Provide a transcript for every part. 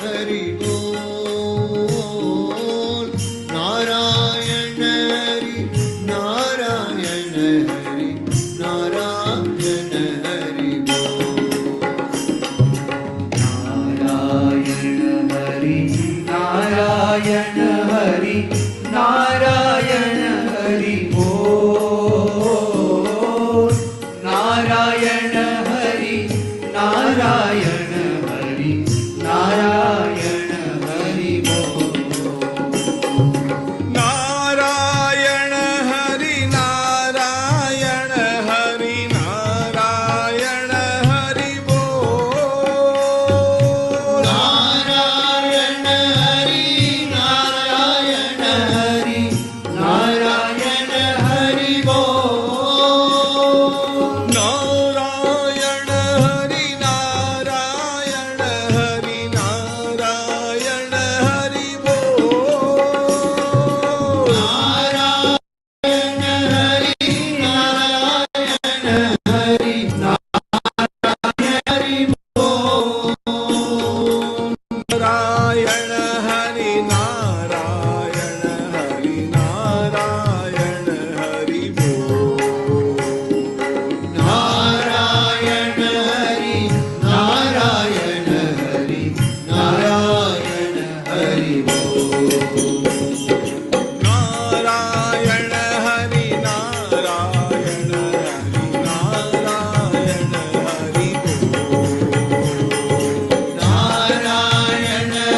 Hari Bol. Narayana Hari, Narayana Hari, Narayana Hari Bol. Narayana Hari, Narayana Hari, Narayana Hari Bol. Narayana Hari, Narayana Hari, Narayana Hari Bol. Narayana Hari, Narayana Hari, Narayana Hari Bol. Narayana Hari, Narayana Hari, Narayana Hari Bol. Narayana Hari, Narayana Hari, Narayana Hari Bol. Narayana Hari, Narayana Hari, Narayana Hari Bol. Narayana Hari, Narayana Hari, Narayana Hari Bol. Narayana Hari, Narayana Hari, Narayana Hari Bol. Narayana Hari, Narayana Hari, Narayana Hari Bol. Narayana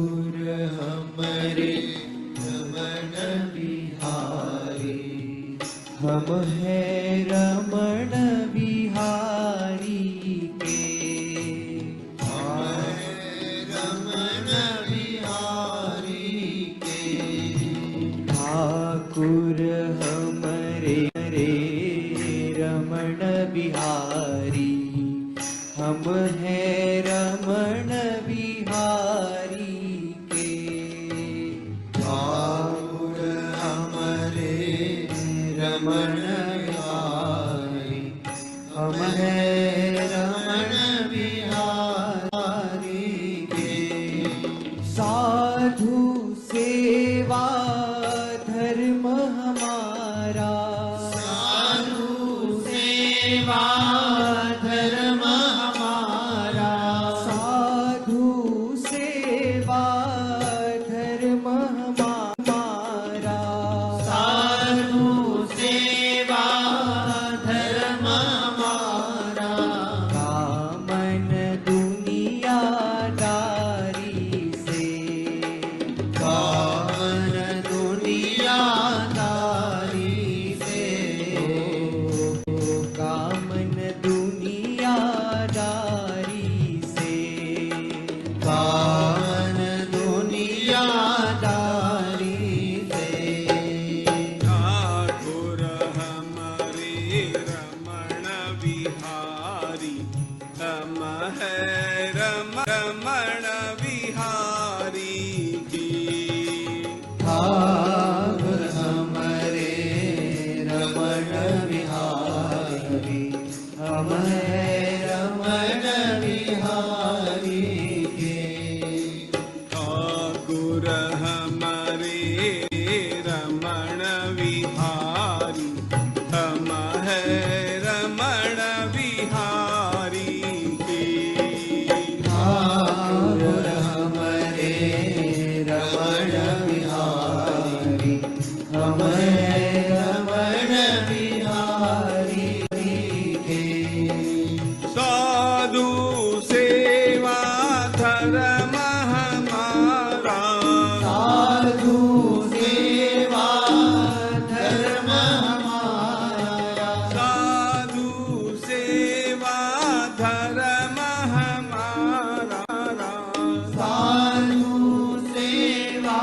Thakur हमरे रमण बिहारी, हम है रमण बिहारी के। रमण बिहारी के ठाकुर हमरे रे रमण बिहारी, हम है रमण बिहारी के। ठाकुर हमरे रमण बिहारी, हम है रमण बिहारी के। साधु सेवा धर्म हमारा, साधु सेवा धर्म हमारा, साधु सेवा धर्म हमारा। साधु सेवा धर्म हमारा। कामन दुनियादारी से, कामन दुनियादारी से, कामन दुनियादारी से। कामन दुनियादारी से। ठाकुर हमारे रमण बिहारी, हम है रमण बिहारी की। ठाकुर हमरे रमण बिहारी, हम है रमण बिहारी के। ठाकुर हमारे रमण बिहारी, हम है रमण बिहारी की। ठाकुर हमरे रमण बिहारी, हम है रमण बिहारी के। साधु सेवा धर्म हमारा, साधु सेवा धर्म हमारा। साधु सेवा धर्म हमारा। साधु सेवा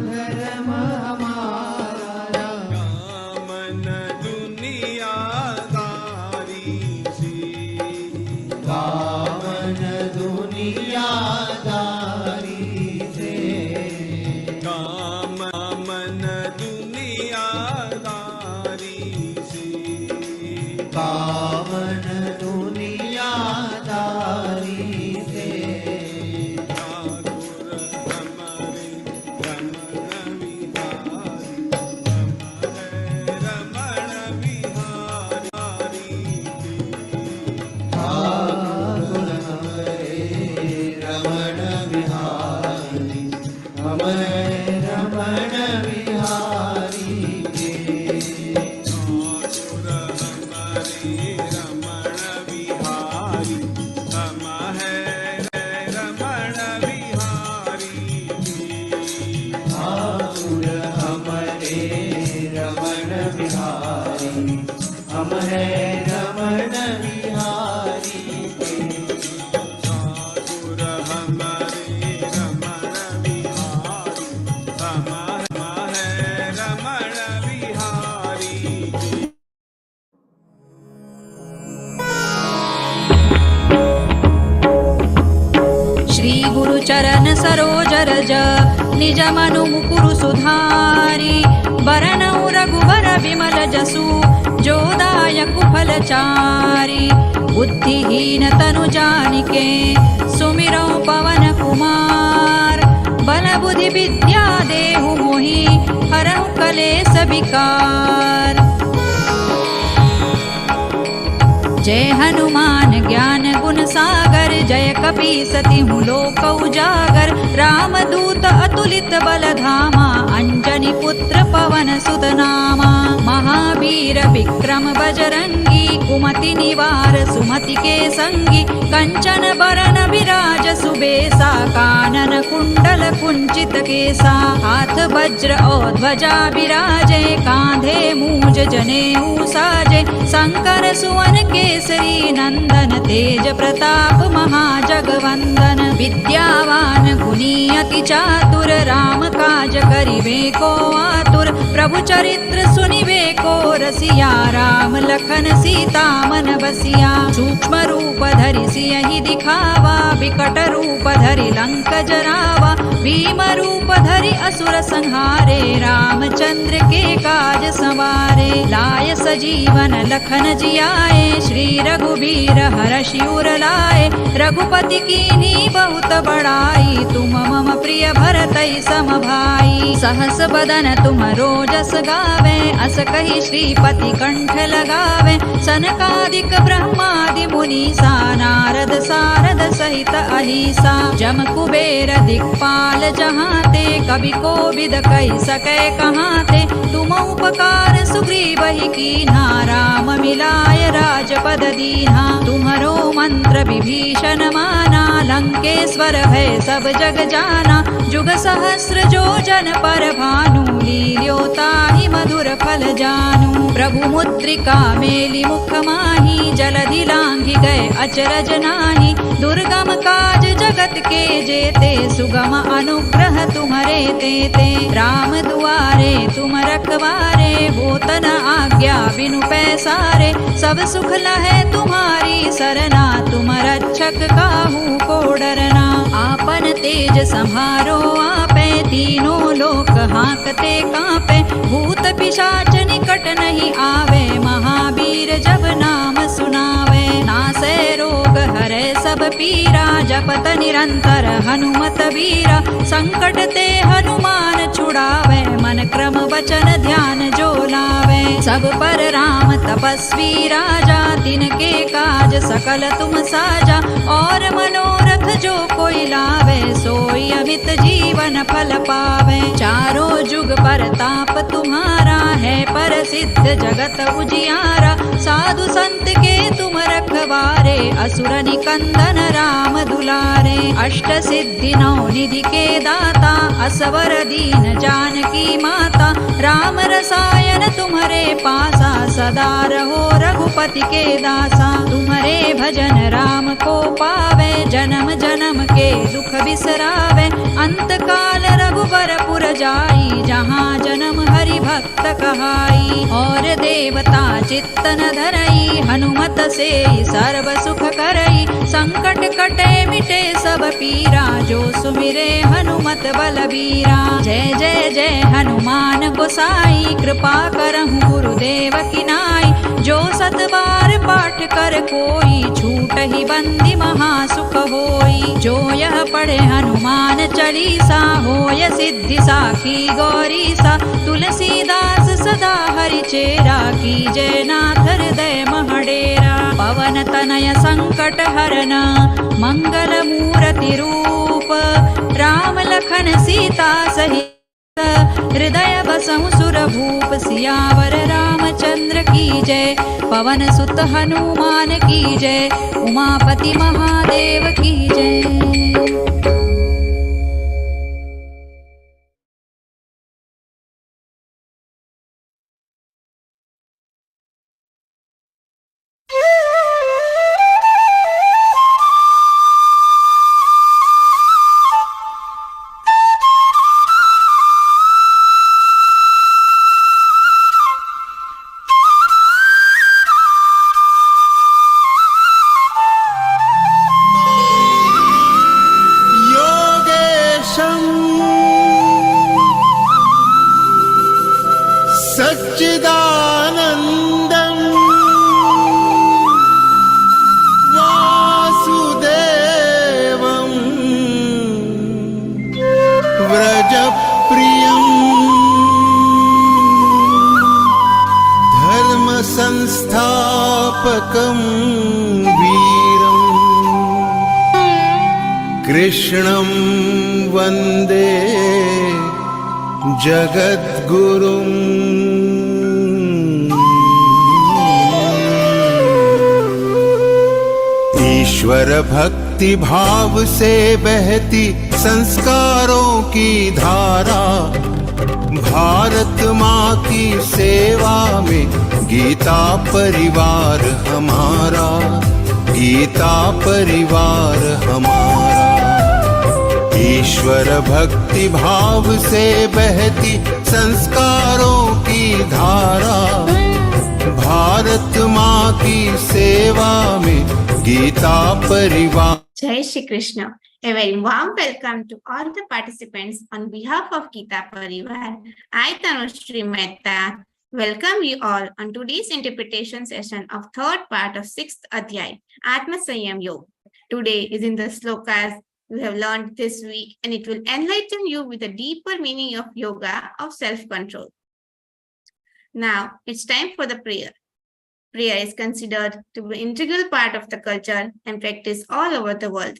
धर्म हमारा। कामन दुनियादारी से, कामन दुनियादारी से, कामन दुनियादारी से। कामन दुनियादारी से। ठाकुर हमारे रमण बिहारी, हम है रमण बिहारी के। ठाकुर हमरे रमण बिहारी, हम है रमण बिहारी के। ठाकुर हमारे रमण बिहारी, हम है रमण बिहारी के। ठाकुर हमरे रमण बिहारी, हम है रमण बिहारी के। ठाकुर हमारे रमण बिहारी, हम है रमण बिहारी के। श्री गुरु चरण सरोज रज निज मनु मुकुरु सुधारी, बरनउ रघुबर विमल जसु जो दायकु फलचारी। बुद्धिहीन तनु जानिके सुमिरौ पवन कुमार, बल बुद्धि विद्या देहु मोहि हरहु कलेस विकार। जय हनुमान ज्ञान गुण सागर, जय कपीसति हूँ लोक उजागर। रामदूत अतुलित बल धामा, अंजनी पुत्र पवन सुत नामा। महावीर विक्रम बजरंगी, कुमति निवार सुमति के संगी। कंचन बरन विराज सुबेसा, कानन कुंडल कुंचित केसा। हाथ वज्र और ध्वजा विराजे, कांधे मूज जनेऊ साजे। शंकर सुवन केसरी नंदन, तेज प्रताप महाजगवंदन। विद्यावान गुणी अति चातुर, राम काज करिबे को आतुर। प्रभु चरित्र सुनिबे को रसिया, राम लखन सीता मन बसिया। सूक्ष्म रूप धरि सियहि दिखावा, विकट रूप धरि लंक जरावा। भीम रूप धरि असुर संहारे, रामचंद्र के काज संवारे। लाय सजीवन लखन जियाए, श्री रघुबीर हरषि उर लाए। रघुपति कीन्ही बहुत बड़ाई, तुम मम प्रिय भरतहि सम भाई। सहस बदन तुम रोजस गावे, अस कहि श्रीपति कंठ लगावे। सनकादिक ब्रह्मादि मुनीसा, नारद सारद सहित अहिसा। जम कुबेर दिक्पाल जहाते, कवि कोविद कहि सकै कहाते। तुम उपकार सुग्रीवहि कीन्हा, राम मिलाय राजपद दीन्हा। तुम्हरो मंत्र विभीषण माना, लंकेश्वर भय सब जग जाना। जुग सहस्र जो जन पर भानु, लील्योताहि मधुर फल जानू। प्रभु मुद्रिका मेलि मुख माहि, जलधि लांघि गए अचरज नाही। दुर्गम काज जगत के जेते, सुगम अनुग्रह तुम्हरे तेते। राम दुआरे तुम रखवारे, होत न आज्ञा बिनु पैसारे। सब सुख लहै तुम्हारी सरना, तुम रक्षक काहू को डरना। आपन तेज सम्हारो आपे, तीनों लोक हांकते कांपे। भूत पिशाच निकट नहीं आवे, महावीर जब नाम सुनावे। नासै रोग हरै सब पीरा, जपत निरंतर हनुमत वीरा। संकट ते हनुमान छुड़ावे, मन क्रम वचन ध्यान जो लावे। सब पर राम तपस्वी राजा, तिनके काज सकल तुम साजा। और मनोरथ जो कोई लावे, सोई अमित जीवन फल पावे। चारों जुग परताप तुम्हारा है, प्रसिद्ध जगत उजियारा। साधु संत के तुम रखवारे, असुर निकंदन राम दुलारे। अष्ट सिद्धि नौ निधि के दाता, असवर दीन जानकी माता। राम रसायन तुम्हारे पासा, सदा रहो रघुपति के दासा। तुम्हारे भजन राम को पावे, जन्म जन्म के दुख बिसरावे। अंत काल रघुबर पुर जाई, जहाँ जन्म हरि भक्त कहाई। और देवता चित्तन धरई, हनुमत से सर्व सुख करई। संकट कटे मिटे सब पीरा, जो सुमिरे हनुमत बलबीरा। जय जय जय हनुमान गोसाई, कृपा करहु गुरुदेव की नाई। जो सत बार पाठ कर कोई, छूट ही बंदी महासुख होई। जो यह पढ़े हनुमान चालीसा, होय सिद्धि साखी गौरीसा। तुलसीदास सदा हरि चेरा, कीजय नाथ हृदय महडेरा। पवन तनय संकट हरन, मंगल मूर्ति रूप। राम लखन सीता सहित, हृदय बसहु सुर भूप। सियावर रामचंद्र की जय, पवन सुत हनुमान की जय। उमापति महादेव की जय। कृष्णं वन्दे जगद्गुरुम् ईश्वर भक्ति भाव से बहती संस्कारों की धारा, भारत माँ की सेवा में गीता परिवार हमारा, गीता परिवार हमारा। ईश्वर भक्ति भाव से बहती संस्कारों की धारा, भारत माँ की सेवा में गीता परिवार। Jai Shri Krishna. A very warm welcome to all the participants on behalf of Gita Parivar. I, Tanushree Mehta, welcome you all on today's interpretation session of third part of 6th Adhyay, Atma Sanyam Yoga. Today is in the slokas you have learned this week, and it will enlighten you with a deeper meaning of yoga of self-control. Now, it's time for the prayer. Prayer is considered to be an integral part of the culture and practice all over the world.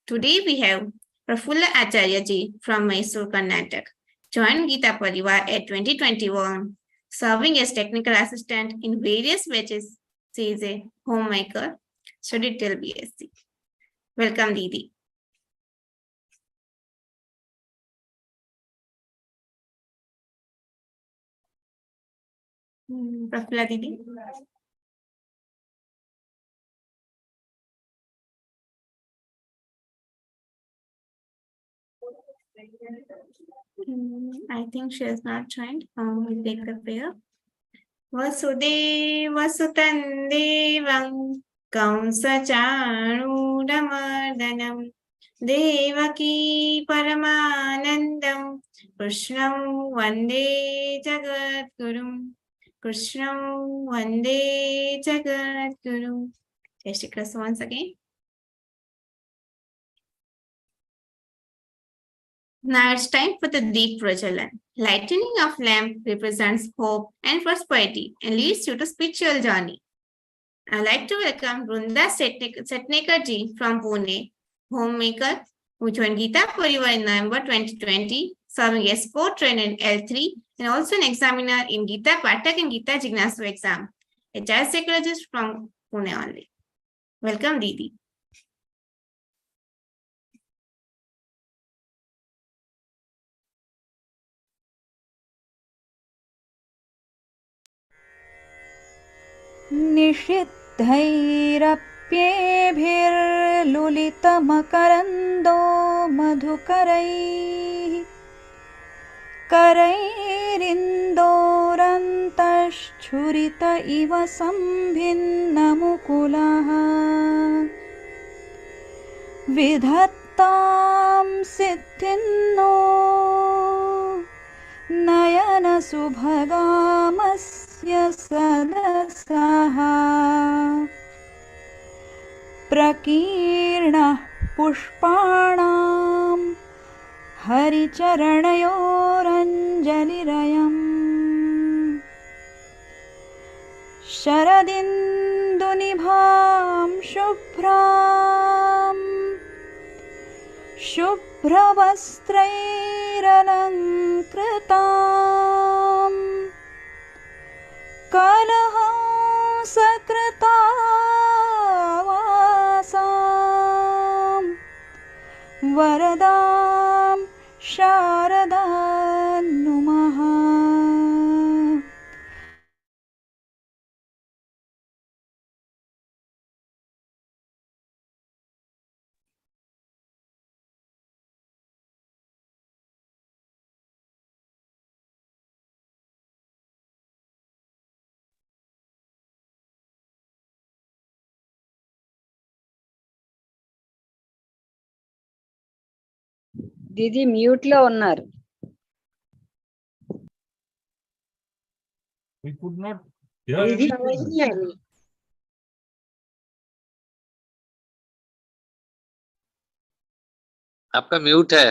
Today we have Prafulla Acharya ji from Mysore, Karnataka, joined Gita Parivar at 2021, serving as technical assistant in various batches. She is a homemaker, studied till BSc. Welcome, Didi. Prafulla Didi. I think she has not joined. We'll take the prayer. Vasudevasutan devam Kamsachanudamardhanam Devaki Paramanandam Krishnam Vande Jagadgurum Krishnam Vande Jagadgurum. Jai Shri Krishna once again. Now it's time for the Deep Prajalan. Lightening of lamp represents hope and prosperity and leads you to spiritual journey. I'd like to welcome Brunda Setnekar ji from Pune, homemaker, who joined Gita Parivar in November 2020, serving as co-trainer in L3 and also an examiner in Gita Patak and Gita Jignasu exam. A child psychologist from Pune only. Welcome, Didi. निषिद्धैरप्येभिर्लुलितमकरन्दो मधुकरैः करैरिन्दोरन्तश्छुरित इव सम्भिन्नमुकुलः विधत्तां सिद्धिन्नो नयनसुभगामस्य सदसः प्रकीर्णः पुष्पाणां हरिचरणयोरञ्जलिरयम् शरदिन्दुनिभां शुभ्रवस्त्रैरलङ्कृतां कलहंसकृतावासां वरदां शारदां नुमः। దీది mute లో ఉన్నారు. We could not Didi hear. आपका mute है।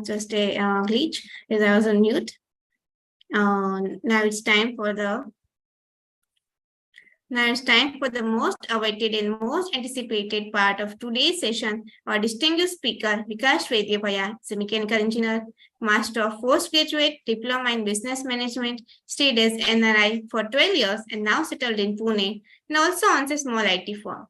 just a glitch as I was on mute. Now it's time for the most awaited and most anticipated part of today's session. Our distinguished speaker, Vikas Vaidya is a mechanical engineer, master of postgraduate diploma in business management, stayed as NRI for 12 years and now settled in Pune, and also owns a small IT firm.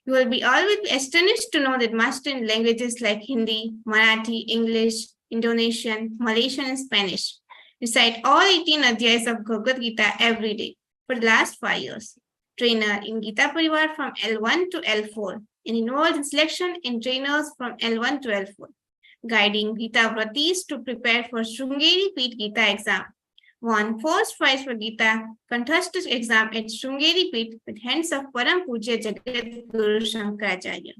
You will be always astonished to know that master in languages like Hindi, Marathi, English, Indonesian, Malaysian, and Spanish. Recite all 18 adhyayas of Bhagavad-Gītā every day for the last 5 years. Trainer in Gita Parivar from L1 to L4 and involved in selection in trainers from L1 to L4. Guiding Gita Vratis to prepare for Shrungeri Peeth Gita exam. Won first prize for Gita Kanthasth exam at Shrungeri Peeth with hands of Param Pujya Jagat Guru Shankaracharya.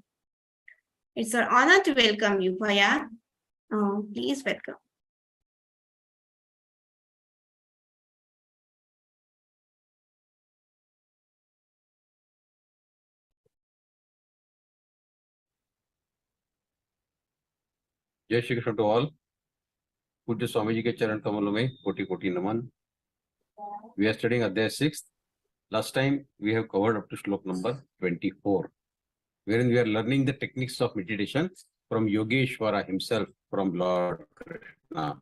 It's our honor to welcome you, Bhaya. Please welcome. जय Shri Krishna to all. पूज्य स्वामी जी के चरण कमलों में कोटि कोटि नमन। We are studying Adhyaya 6. Last time we have covered up to slok number 24, wherein we are learning the techniques of meditation from Yogeshwara himself, from Lord Krishna.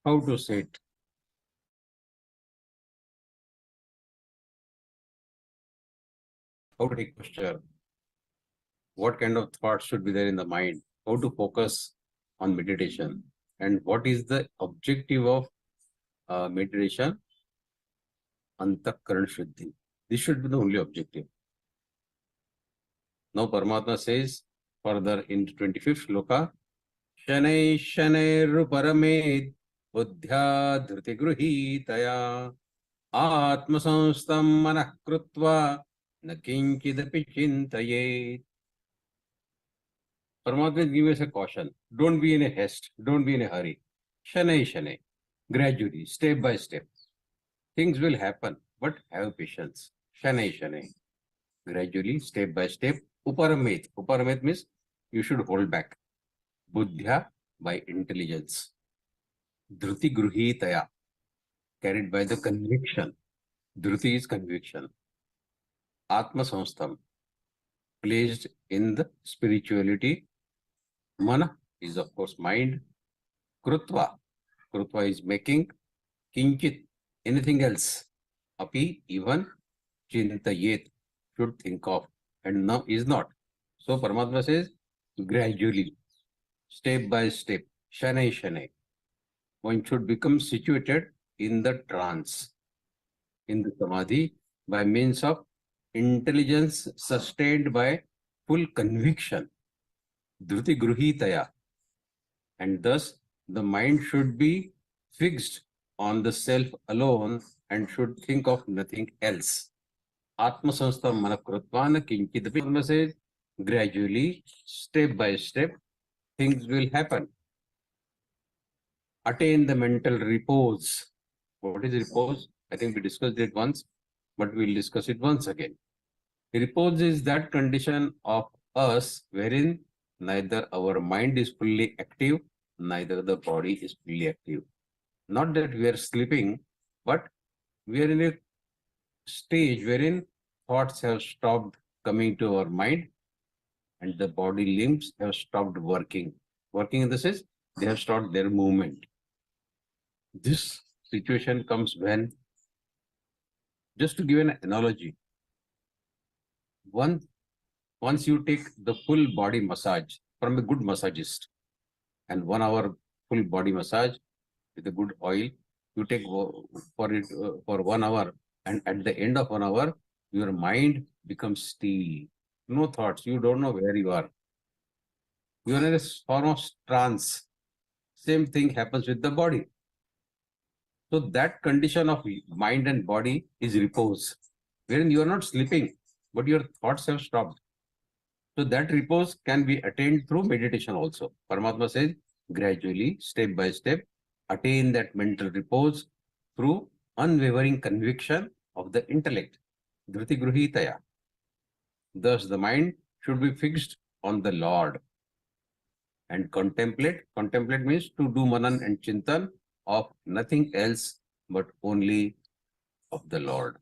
How to sit, how to take posture, what kind of thoughts should be there in the mind, how to focus on meditation, and what is the objective of meditation? Antakaran Shuddhi. This should be the only objective. Now Paramatma says further in 25th shloka, Shanai Shanairu Paramed Buddhya Dhriti Gruhitaya Atma Samstam Manah Krutva Nakinchidapi Chintayet. Paramatma gives us a caution. Don't be in a haste. Don't be in a hurry. Shanai Shanai. Gradually, step by step. Things will happen, but have patience. Shanai Shanai. Gradually, step by step. Uparamet. Uparamet means you should hold back. Buddhya, by intelligence. Dhruti Gruhitaya. Carried by the conviction. Dhruti is conviction. Atma Samstam. Placed in the spirituality. Mana is of course mind. Krutva. Krutva is making. Kinchit. Anything else. Api, even. Chintayet. Should think of. And now is not. So Paramatma says gradually. Step by step. Shanai Shanai. One should become situated in the trance. In the samadhi. By means of intelligence sustained by full conviction. Dhruti Gruhitaya. And thus the mind should be fixed on the self alone and should think of nothing else. Atma Samstam Manakrutva Kinchidapi says gradually, step by step, things will happen. Attain the mental repose. What is repose? I think we discussed it once, but we'll discuss it once again. Repose is that condition of us wherein neither our mind is fully active, neither the body is fully active. Not that we are sleeping, but we are in a stage wherein thoughts have stopped coming to our mind and the body limbs have stopped working. Working in the sense, they have stopped their movement. This situation comes when, just to give an analogy, once you take the full body massage from a good massagist, and 1 hour full body massage with a good oil, you take for it for 1 hour, and at the end of 1 hour, your mind becomes still. No thoughts. You don't know where you are. You are in a form of trance. Same thing happens with the body. So that condition of mind and body is repose, wherein you are not sleeping, but your thoughts have stopped. So that repose can be attained through meditation also. Paramatma says, gradually, step by step, attain that mental repose through unwavering conviction of the intellect. Dhruti Gruhitaya. Thus, the mind should be fixed on the Lord. And contemplate. Contemplate means to do manan and chintan of nothing else but only of the Lord.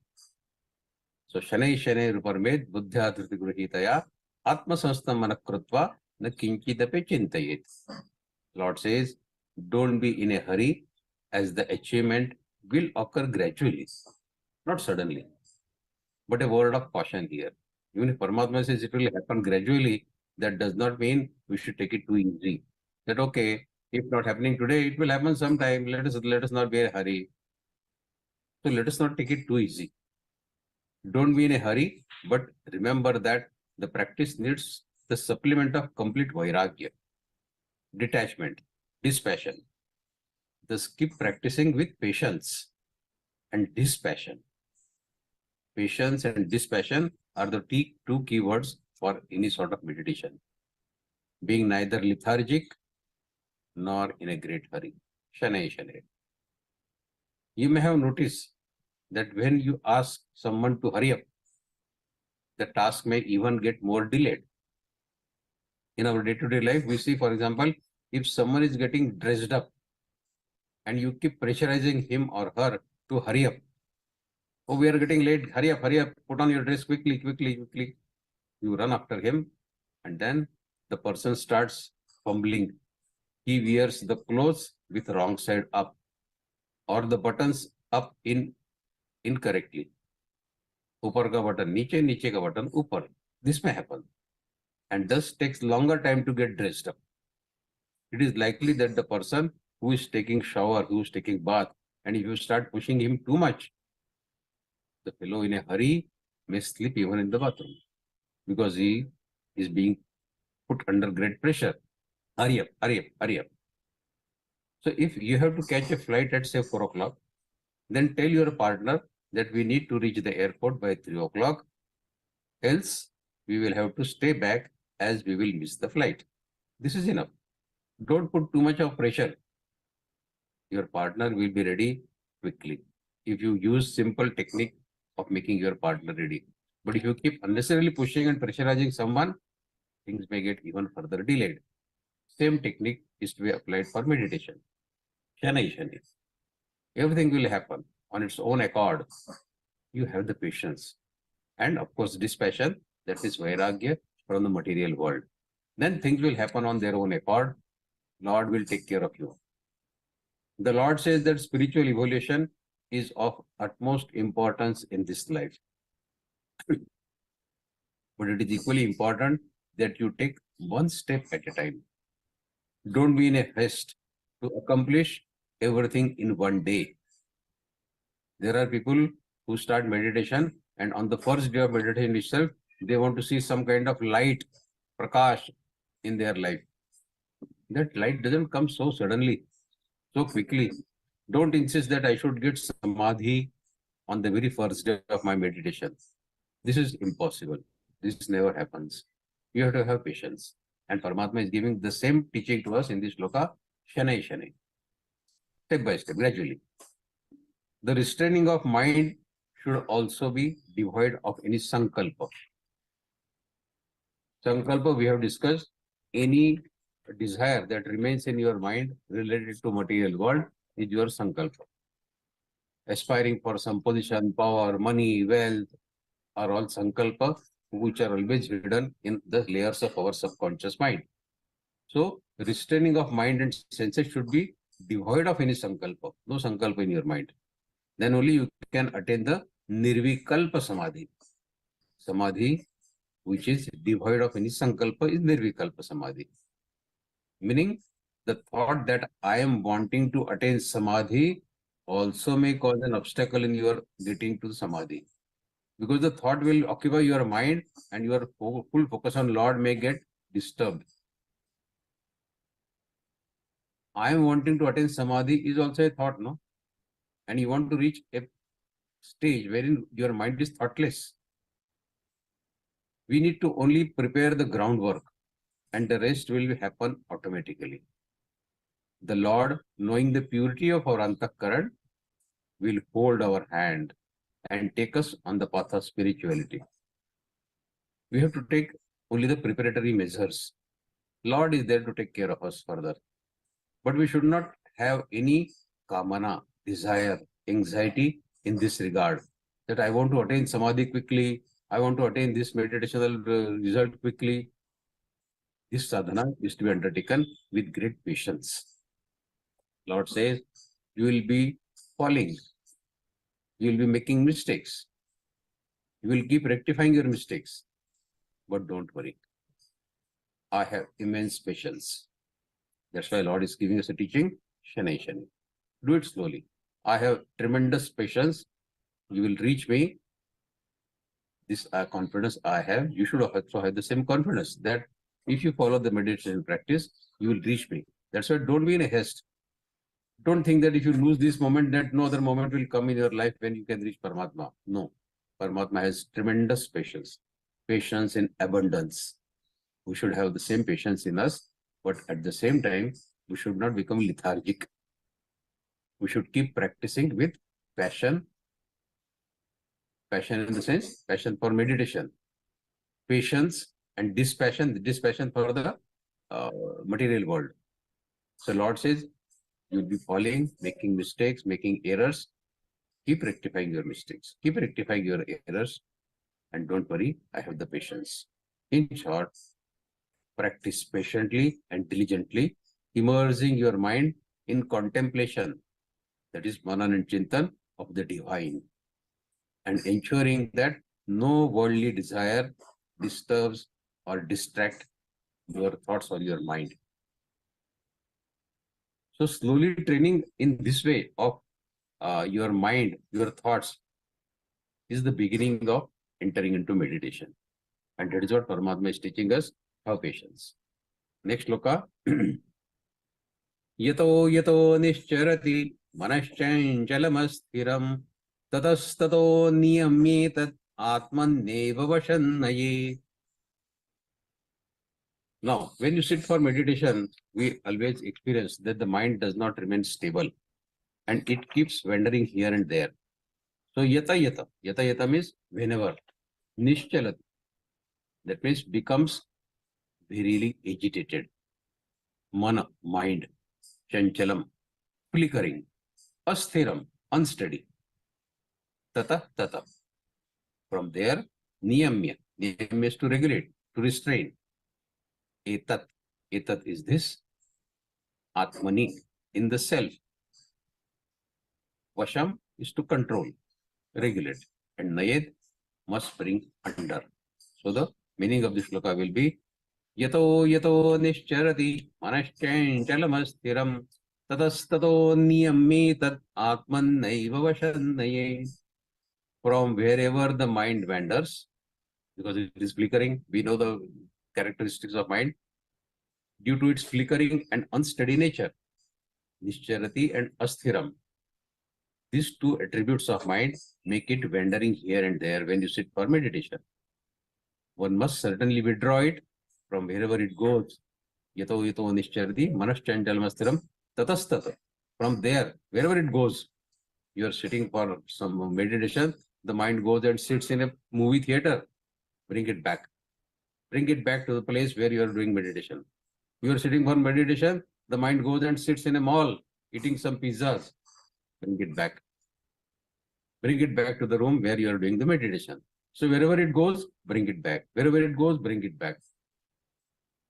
So Shanai Shanai Ruparmed Buddhya Dhriti Gruhitaya Atma Samstam Manakrutva Na Kinchidape Chintayet. Lord says, don't be in a hurry, as the achievement will occur gradually, not suddenly. But a word of caution here. Even if Paramatma says it will happen gradually, that does not mean we should take it too easy. That okay, if not happening today, it will happen sometime. Let us not be in a hurry. So let us not take it too easy. Don't be in a hurry, but remember that the practice needs the supplement of complete vairagya, detachment, dispassion. Thus keep practicing with patience and dispassion. Patience and dispassion are the two keywords for any sort of meditation. Being neither lethargic nor in a great hurry. Shanai Shanai. You may have noticed that when you ask someone to hurry up, the task may even get more delayed. In our day-to-day life, we see, for example, if someone is getting dressed up and you keep pressurizing him or her to hurry up, oh, we are getting late, hurry up, put on your dress quickly, quickly, quickly. You run after him, and then the person starts fumbling. He wears the clothes with wrong side up, or the buttons up incorrectly. Upar ka button niche, niche ka button upar. This may happen, and thus takes longer time to get dressed up. It is likely that the person who is taking shower, who is taking bath, and if you start pushing him too much, the fellow in a hurry may sleep even in the bathroom, because he is being put under great pressure. Hurry up, hurry up, hurry up. So if you have to catch a flight at say 4 o'clock, then tell your partner that we need to reach the airport by 3 o'clock, else we will have to stay back as we will miss the flight. This is enough. Don't put too much of pressure. Your partner will be ready quickly if you use simple technique of making your partner ready. But if you keep unnecessarily pushing and pressurizing someone, things may get even further delayed. Same technique is to be applied for meditation. Shanai Shanai. Everything will happen on its own accord. You have the patience. And of course, dispassion, that is vairagya from the material world. Then things will happen on their own accord. Lord will take care of you. The Lord says that spiritual evolution is of utmost importance in this life. But it is equally important that you take one step at a time. Don't be in a haste to accomplish everything in one day. There are people who start meditation, and on the first day of meditation itself, they want to see some kind of light, prakash in their life. That light doesn't come so suddenly, so quickly. Don't insist that I should get samadhi on the very first day of my meditation. This is impossible. This never happens. You have to have patience. And Paramatma is giving the same teaching to us in this shloka, Shanai Shanai. Step by step, gradually. The restraining of mind should also be devoid of any sankalpa. Sankalpa, we have discussed, any desire that remains in your mind related to material world is your sankalpa. Aspiring for some position, power, money, wealth are all sankalpa, which are always hidden in the layers of our subconscious mind. So, restraining of mind and senses should be devoid of any sankalpa, no sankalpa in your mind. Then only you can attain the nirvikalpa samadhi. Samadhi, which is devoid of any sankalpa, is nirvikalpa samadhi. Meaning, the thought that I am wanting to attain samadhi also may cause an obstacle in your getting to samadhi. Because the thought will occupy your mind and your full focus on Lord may get disturbed. I am wanting to attain samadhi is also a thought, no? And you want to reach a stage wherein your mind is thoughtless. We need to only prepare the groundwork and the rest will happen automatically. The Lord, knowing the purity of our antakaran, will hold our hand and take us on the path of spirituality. We have to take only the preparatory measures. Lord is there to take care of us further. But we should not have any kamana, desire, anxiety in this regard. That I want to attain samadhi quickly, I want to attain this meditational result quickly. This sadhana is to be undertaken with great patience. Lord says, you will be falling, you will be making mistakes, you will keep rectifying your mistakes, but don't worry. I have immense patience. That's why Lord is giving us a teaching, Shanai Shani. Do it slowly. I have tremendous patience. You will reach me. This confidence I have. You should also have the same confidence that if you follow the meditation practice, you will reach me. That's why don't be in a haste. Don't think that if you lose this moment, that no other moment will come in your life when you can reach Paramatma. No. Paramatma has tremendous patience. Patience in abundance. We should have the same patience in us, but at the same time, we should not become lethargic. We should keep practicing with passion. Passion in the sense, passion for meditation. Patience and dispassion for the material world. So Lord says, you'll be falling, making mistakes, making errors. Keep rectifying your mistakes. Keep rectifying your errors. And don't worry, I have the patience. In short, practice patiently and diligently, immersing your mind in contemplation, that is Manan and Chintan of the divine, and ensuring that no worldly desire disturbs or distract your thoughts or your mind. So slowly training in this way of your mind, your thoughts, is the beginning of entering into meditation. And that is what Paramatma is teaching us, have patience. Next shloka. Yato yato nischarati manaschancalamassthiram tatastato niyamyetat atmanneva vashannaye. Now, when you sit for meditation, we always experience that the mind does not remain stable and it keeps wandering here and there. So yata yata means whenever. Nishchalat, that means becomes verily agitated. Mana, mind. Chanchalam, flickering. Asthiram, unsteady. Tata. From there, niyamya. Niyamya is to regulate, to restrain. Etat is this. Atmani, in the self. Vasham is to control, regulate. And Nayed must bring under. So the meaning of this shloka will be Yato nischarati manaschancalamassthiram tatastato niyamyetat atmannaiva vashannaye. From wherever the mind wanders, because it is flickering, we know the characteristics of mind. Due to its flickering and unsteady nature, nischarati and asthiram, these two attributes of mind make it wandering here and there when you sit for meditation. One must certainly withdraw it from wherever it goes. Yato nischarati manaschancalamassthiram tatastata. From there, wherever it goes, you are sitting for some meditation, the mind goes and sits in a movie theater. Bring it back. Bring it back to the place where you are doing meditation. You are sitting for meditation, the mind goes and sits in a mall, eating some pizzas. Bring it back. Bring it back to the room where you are doing the meditation. So wherever it goes, bring it back. Wherever it goes, bring it back.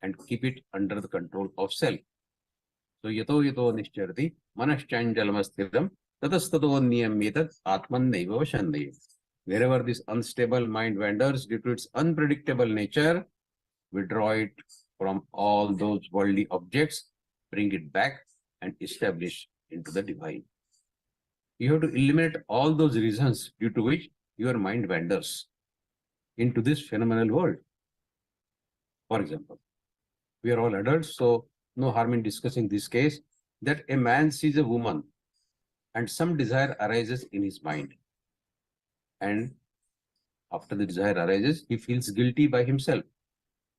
And keep it under the control of self. So yato nischarati manaschancalamassthiram tatastato niyamyetat atmannaiva vashannaye. Wherever this unstable mind wanders due to its unpredictable nature, withdraw it from all those worldly objects, bring it back and establish into the divine. You have to eliminate all those reasons due to which your mind wanders into this phenomenal world. For example, we are all adults, so no harm in discussing this case, that a man sees a woman and some desire arises in his mind. And after the desire arises, he feels guilty by himself.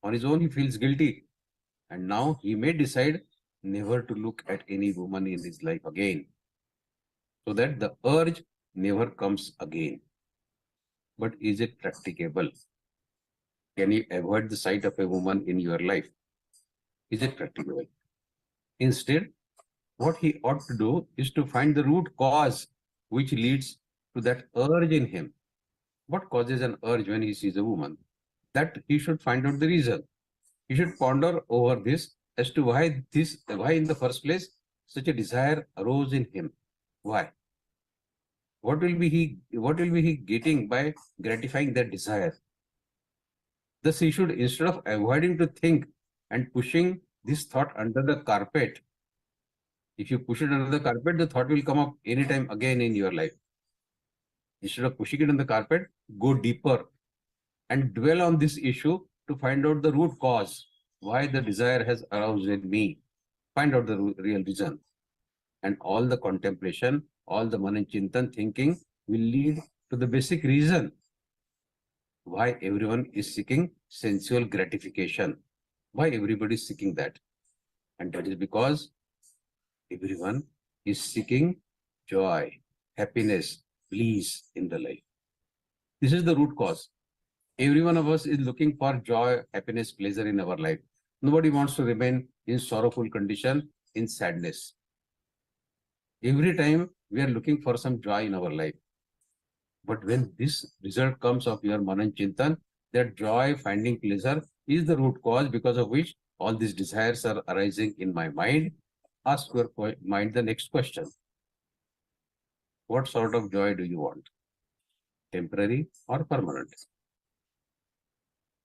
On his own, he feels guilty. And now he may decide never to look at any woman in his life again, so that the urge never comes again. But is it practicable? Can you avoid the sight of a woman in your life? Is it practicable? Instead, what he ought to do is to find the root cause which leads to that urge in him. What causes an urge when he sees a woman? That he should find out the reason. He should ponder over this as to why in the first place such a desire arose in him. Why? What will be he getting by gratifying that desire? Thus, he should, instead of avoiding to think and pushing this thought under the carpet, if you push it under the carpet, the thought will come up anytime again in your life. Instead of pushing it on the carpet, go deeper and dwell on this issue to find out the root cause, why the desire has aroused in me. Find out the real reason. And all the contemplation, all the Manan-Chintan thinking will lead to the basic reason why everyone is seeking sensual gratification, why everybody is seeking that. And that is because everyone is seeking joy, happiness, bliss in the life. This is the root cause. Every one of us is looking for joy, happiness, pleasure in our life. Nobody wants to remain in sorrowful condition, in sadness. Every time we are looking for some joy in our life. But when this result comes of your Manan Chintan, that joy, finding pleasure is the root cause because of which all these desires are arising in my mind. Ask your mind the next question. What sort of joy do you want? Temporary or permanent?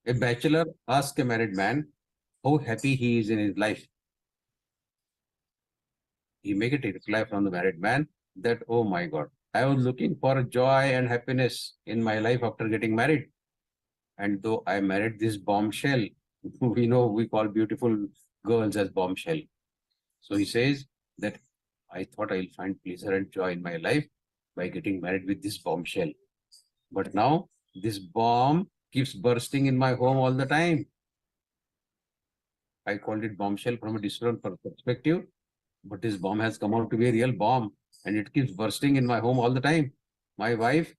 A bachelor asks a married man how happy he is in his life. He may get a reply from the married man that, oh my God, I was looking for joy and happiness in my life after getting married. And though I married this bombshell, we call beautiful girls as bombshell. So he says that I thought I'll find pleasure and joy in my life by getting married with this bombshell. But now this bomb keeps bursting in my home all the time. I called it bombshell from a different perspective, but this bomb has come out to be a real bomb and it keeps bursting in my home all the time. My wife,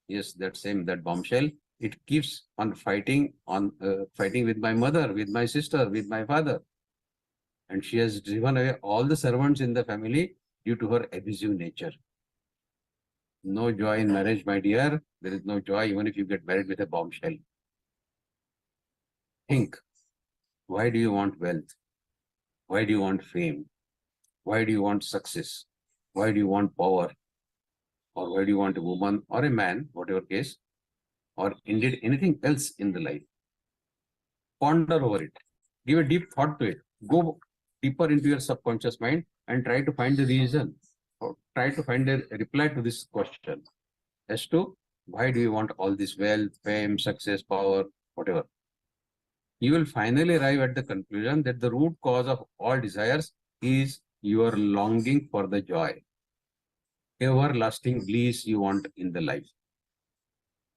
yes, that bombshell, it keeps on fighting with my mother, with my sister, with my father. And she has driven away all the servants in the family due to her abusive nature. No joy in marriage, my dear. There is no joy even if you get married with a bombshell. Think, why do you want wealth? Why do you want fame? Why do you want success? Why do you want power? Or why do you want a woman or a man, whatever case, or indeed anything else in the life? Ponder over it. Give a deep thought to it. Go deeper into your subconscious mind and try to find the reason, or try to find a reply to this question as to why do you want all this wealth, fame, success, power, whatever. You will finally arrive at the conclusion that the root cause of all desires is your longing for the joy, everlasting bliss you want in the life.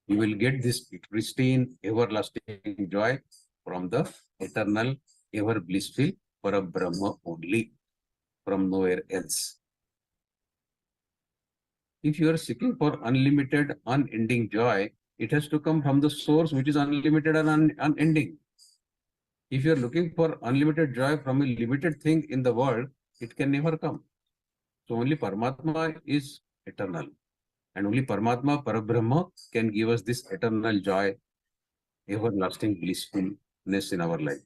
You will get this pristine, everlasting joy from the eternal, ever blissful Parabrahma only, from nowhere else. If you are seeking for unlimited, unending joy, it has to come from the source which is unlimited and unending. If you are looking for unlimited joy from a limited thing in the world, it can never come. So only Paramatma is eternal. And only Paramatma, Parabrahma, can give us this eternal joy, everlasting blissfulness in our life.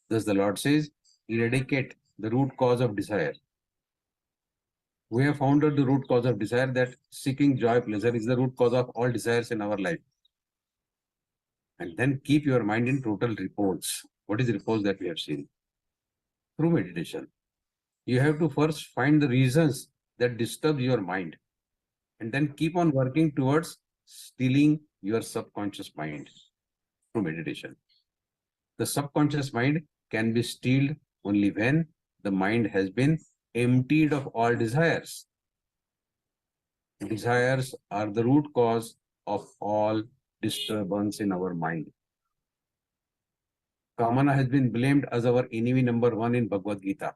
Thus the Lord says, eradicate the root cause of desire. We have found out the root cause of desire, that seeking joy, pleasure is the root cause of all desires in our life. And then keep your mind in total repose. What is repose that we have seen? Through meditation. You have to first find the reasons that disturb your mind and then keep on working towards stilling your subconscious mind through meditation. The subconscious mind can be stilled only when the mind has been emptied of all desires. Desires are the root cause of all disturbance in our mind. Kamana has been blamed as our enemy number 1 in Bhagavad-Gītā.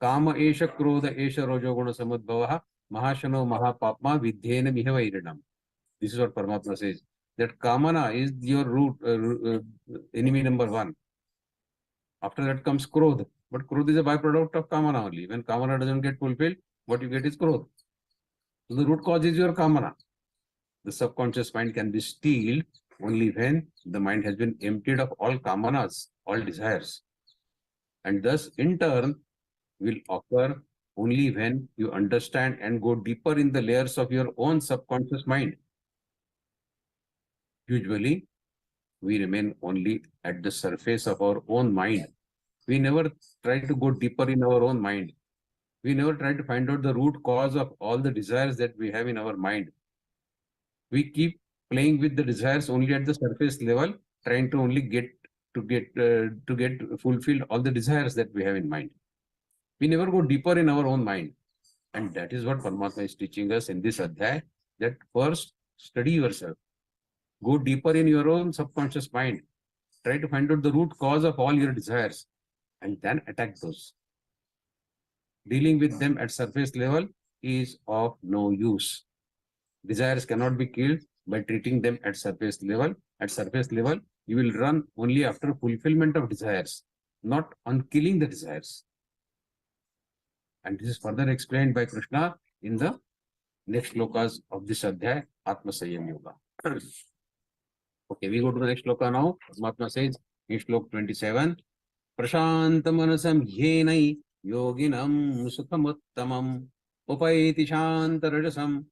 Kama esha krodha esha rajoguna samadbhavaha mahashano mahapapma vidhyena miha vairinam. This is what Paramatma says, that Kamana is your root enemy number 1. After that comes Krodh. But Krodh is a byproduct of Kamana only. When Kamana doesn't get fulfilled, what you get is Krodh. So the root cause is your Kamana. The subconscious mind can be stilled only when the mind has been emptied of all Kamanas, all desires. And thus, in turn, will occur only when you understand and go deeper in the layers of your own subconscious mind. Usually, we remain only at the surface of our own mind. We never try to go deeper in our own mind. We never try to find out the root cause of all the desires that we have in our mind. We keep playing with the desires only at the surface level, trying to only get fulfilled all the desires that we have in mind. We never go deeper in our own mind. And that is what Paramatma is teaching us in this adhyay, that first study yourself. Go deeper in your own subconscious mind. Try to find out the root cause of all your desires and then attack those. Dealing with them at surface level is of no use. Desires cannot be killed by treating them at surface level. At surface level, you will run only after fulfillment of desires, not on killing the desires. And this is further explained by Krishna in the next shlokas of this adhyay, Atma Sanyam Yoga. Okay, we go to the next shloka now. Paramatma says in shlok 27, Prashanta manasam yenai yoginam sukhamuttamam upaiti shanta rajasam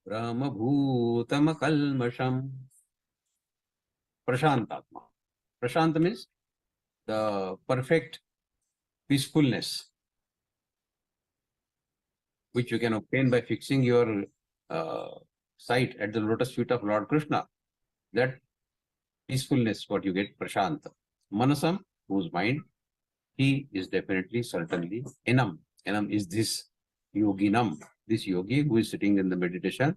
brahma bhutama kalmasham. Prashantatma. Prashanta means the perfect peacefulness, which you can obtain by fixing your sight at the lotus feet of Lord Krishna. That peacefulness, what you get, Prashanta. Manasam, whose mind, he is definitely, certainly, Enam. Enam is this yoginam, this yogi who is sitting in the meditation.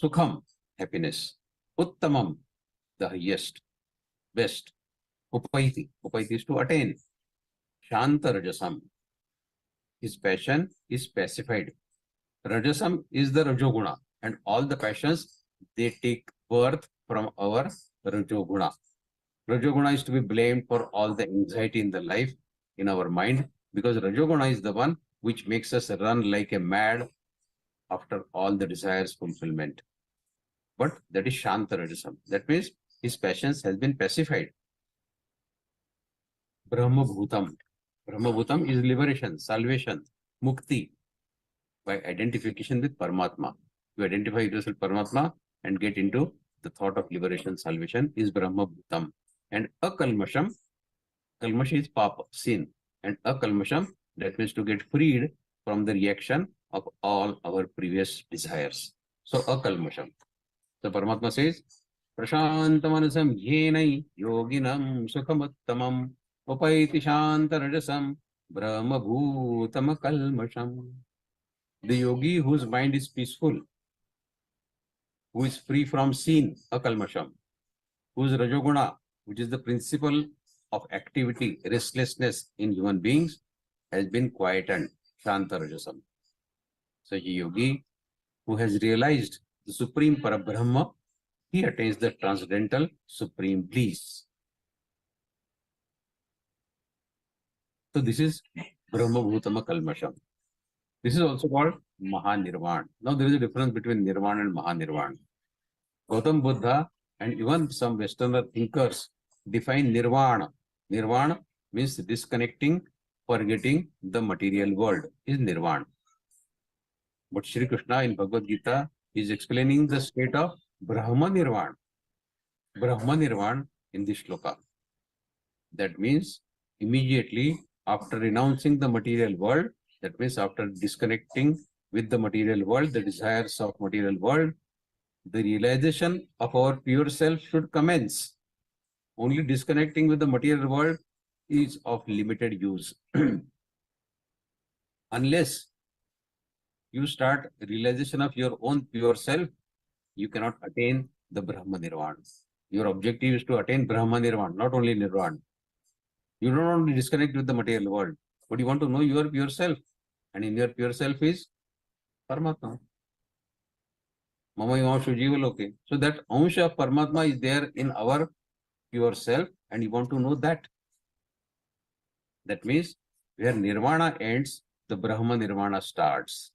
Sukham, happiness. Uttamam, the highest, best. Upaiti, upaiti is to attain. Shanta Rajasam, his passion is pacified. Rajasam is the Rajoguna, and all the passions, they take birth from our Rajoguna. Rajoguna is to be blamed for all the anxiety in the life, in our mind, because Rajoguna is the one which makes us run like a mad after all the desires fulfillment. But that is Shanta Rajasam. That means his passions has been pacified. Brahma Bhutam. Brahma Bhutam is liberation, salvation, mukti, by identification with Paramatma. You identify yourself with Paramatma and get into the thought of liberation, salvation is Brahma Bhutam. And akalmasham, kalmash is papa, sin. And akalmasham, that means to get freed from the reaction of all our previous desires. So akalmasham. So Paramatma says, Prashantamanasam yenai yoginam sukhamattamam upaiti shanta rajasam brahma bhutama kalmasham. The yogi whose mind is peaceful, who is free from sin, akalmasham, whose rajoguna, which is the principle of activity, restlessness in human beings, has been quietened, shanta rajasam. So a yogi who has realized the supreme Parabrahma, he attains the transcendental supreme bliss. So this is Brahma Bhutama Kalmasham. This is also called Mahanirvan. Now there is a difference between Nirvan and Mahanirvan. Gautam Buddha and even some Westerner thinkers define Nirvana. Nirvana means disconnecting, forgetting the material world is Nirvana. But Shri Krishna in Bhagavad-Gītā is explaining the state of Brahma Nirvana. Brahma Nirvana in this shloka. That means immediately after renouncing the material world, that means after disconnecting with the material world, the desires of material world, the realization of our pure self should commence. Only disconnecting with the material world is of limited use. Unless you start realization of your own pure self, you cannot attain the Brahma Nirvana. Your objective is to attain Brahma Nirvana, not only Nirvana. You don't want to disconnect with the material world, but you want to know your pure self. And in your pure self is Paramatma. Mama Yamashu Jiva Loke. So that Amsha of Paramatma is there in our pure self, and you want to know that. That means where nirvana ends, the Brahma nirvana starts.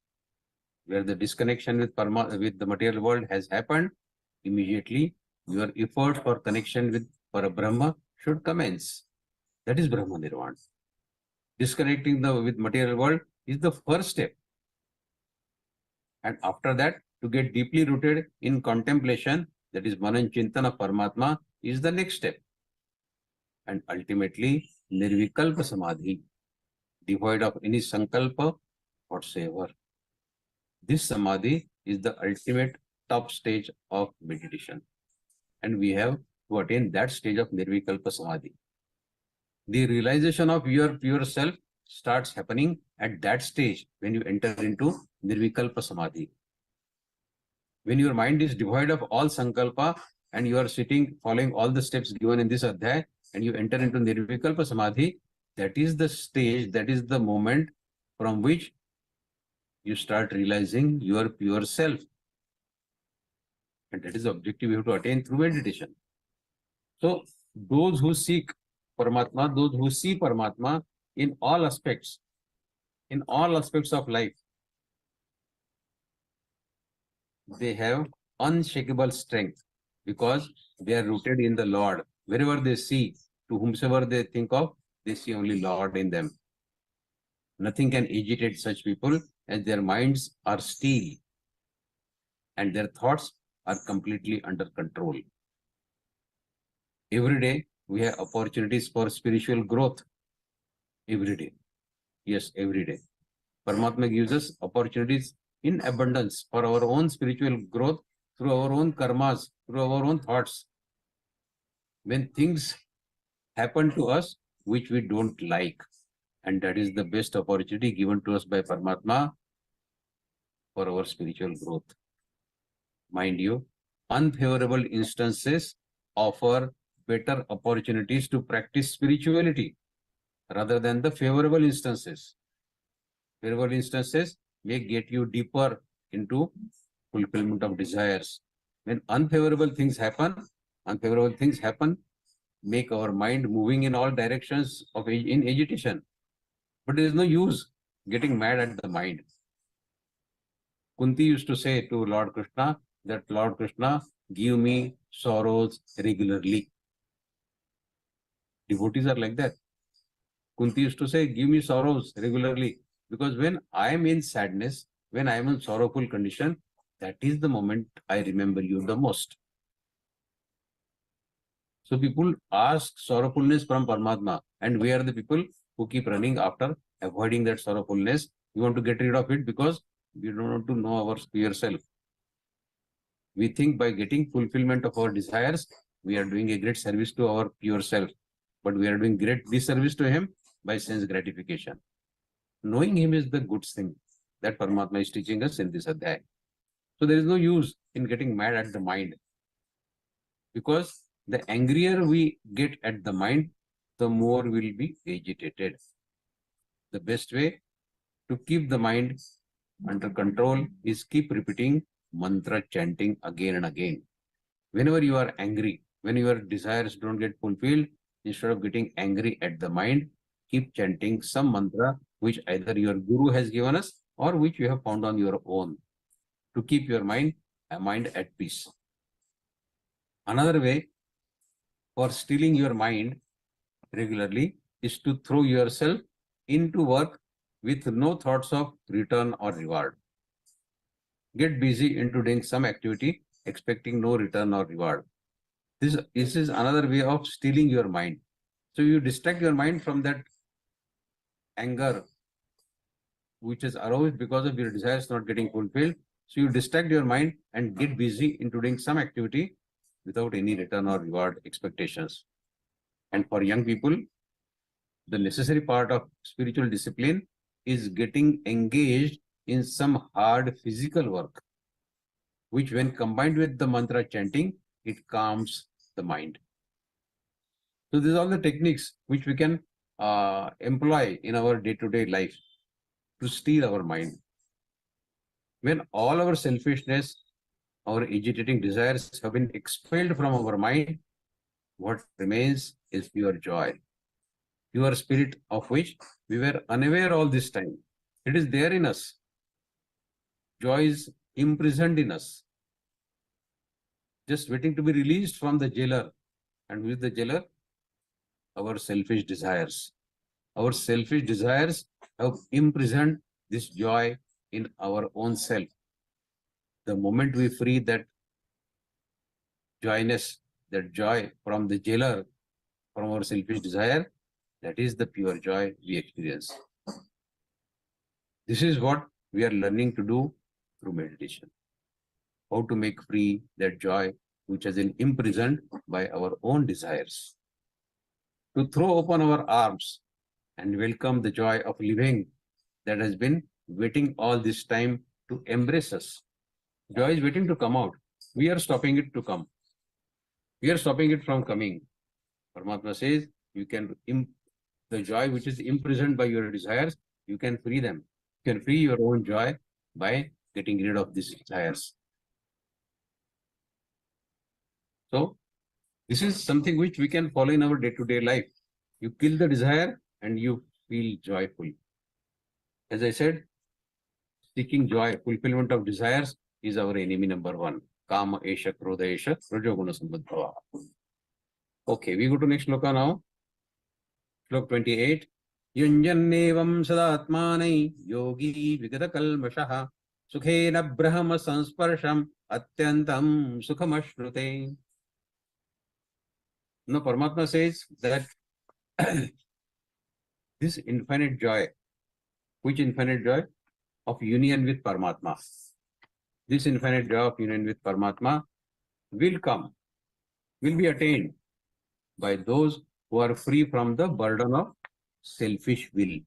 Where the disconnection with with the material world has happened, immediately your effort for connection with Parabrahma should commence. That is Brahma nirvana. Disconnecting with material world is the first step. And after that, to get deeply rooted in contemplation, that is Manan Chintan of Paramatma, is the next step. And ultimately, Nirvikalpa Samadhi, devoid of any sankalpa whatsoever. This Samadhi is the ultimate top stage of meditation. And we have to attain that stage of Nirvikalpa Samadhi. The realization of your pure self starts happening at that stage when you enter into Nirvikalpa Samadhi. When your mind is devoid of all sankalpa and you are sitting following all the steps given in this adhyay and you enter into Nirvikalpa Samadhi, that is the stage, that is the moment from which you start realizing your pure self. And that is the objective you have to attain through meditation. So those who seek Paramatma, those who see Paramatma in all aspects of life, they have unshakable strength because they are rooted in the Lord. Wherever they see, to whomsoever they think of, they see only Lord in them. Nothing can agitate such people as their minds are still and their thoughts are completely under control. Every day we have opportunities for spiritual growth. Every day. Yes, every day. Paramatma gives us opportunities in abundance for our own spiritual growth through our own karmas, through our own thoughts. When things happen to us which we don't like, and that is the best opportunity given to us by Paramatma for our spiritual growth. Mind you, unfavorable instances offer better opportunities to practice spirituality rather than the favorable instances. Favorable instances may get you deeper into fulfillment of desires. When unfavorable things happen, make our mind moving in all directions in agitation. But there is no use getting mad at the mind. Kunti used to say to Lord Krishna that, Lord Krishna, give me sorrows regularly. Devotees are like that. Kunti used to say, give me sorrows regularly. Because when I am in sadness, when I am in sorrowful condition, that is the moment I remember you the most. So people ask sorrowfulness from Paramatma, and we are the people who keep running after avoiding that sorrowfulness. We want to get rid of it because we don't want to know our pure self. We think by getting fulfillment of our desires, we are doing a great service to our pure self, but we are doing great disservice to him by sense gratification. Knowing him is the good thing that Paramatma is teaching us in this adhyay. So there is no use in getting mad at the mind, because the angrier we get at the mind, the more we will be agitated. The best way to keep the mind under control is keep repeating mantra chanting again and again. Whenever you are angry, when your desires don't get fulfilled, instead of getting angry at the mind, keep chanting some mantra which either your guru has given us or which you have found on your own to keep your mind at peace. Another way for stealing your mind regularly is to throw yourself into work with no thoughts of return or reward. Get busy into doing some activity expecting no return or reward. This is another way of stealing your mind. So you distract your mind from that anger which is aroused because of your desires not getting fulfilled. So you distract your mind and get busy into doing some activity without any return or reward expectations. And for young people, the necessary part of spiritual discipline is getting engaged in some hard physical work, which when combined with the mantra chanting, it calms the mind. So these are all the techniques which we can employ in our day-to-day life to steal our mind. When all our selfishness, our agitating desires have been expelled from our mind, what remains is pure joy. pure spirit of which we were unaware all this time. It is there in us. Joy is imprisoned in us, just waiting to be released from the jailer. And with the jailer, our selfish desires. Our selfish desires have imprisoned this joy in our own self. The moment we free that joyness, that joy from the jailer, from our selfish desire, that is the pure joy we experience. This is what we are learning to do through meditation. How to make free that joy which has been imprisoned by our own desires. To throw open our arms and welcome the joy of living that has been waiting all this time to embrace us. Joy is waiting to come out. We are stopping it to come. We are stopping it from coming. Paramatma says, you can, the joy which is imprisoned by your desires, you can free them. You can free your own joy by getting rid of these desires. So, this is something which we can follow in our day-to-day life. You kill the desire and you feel joyful. As I said, seeking joy, fulfillment of desires is our enemy number one. Kama esha, krodha esha, rajoguna sambadhava. Okay, we go to next shloka now. Shlok 28. Yunjannevam sadatmanai yogi vigata kalmashaha sukhena brahma sansparsham atyantam sukhamashrute. Now, Paramatma says that this infinite joy, which infinite joy? Of union with Paramatma. This infinite joy of union with Paramatma will come, will be attained by those who are free from the burden of selfish will.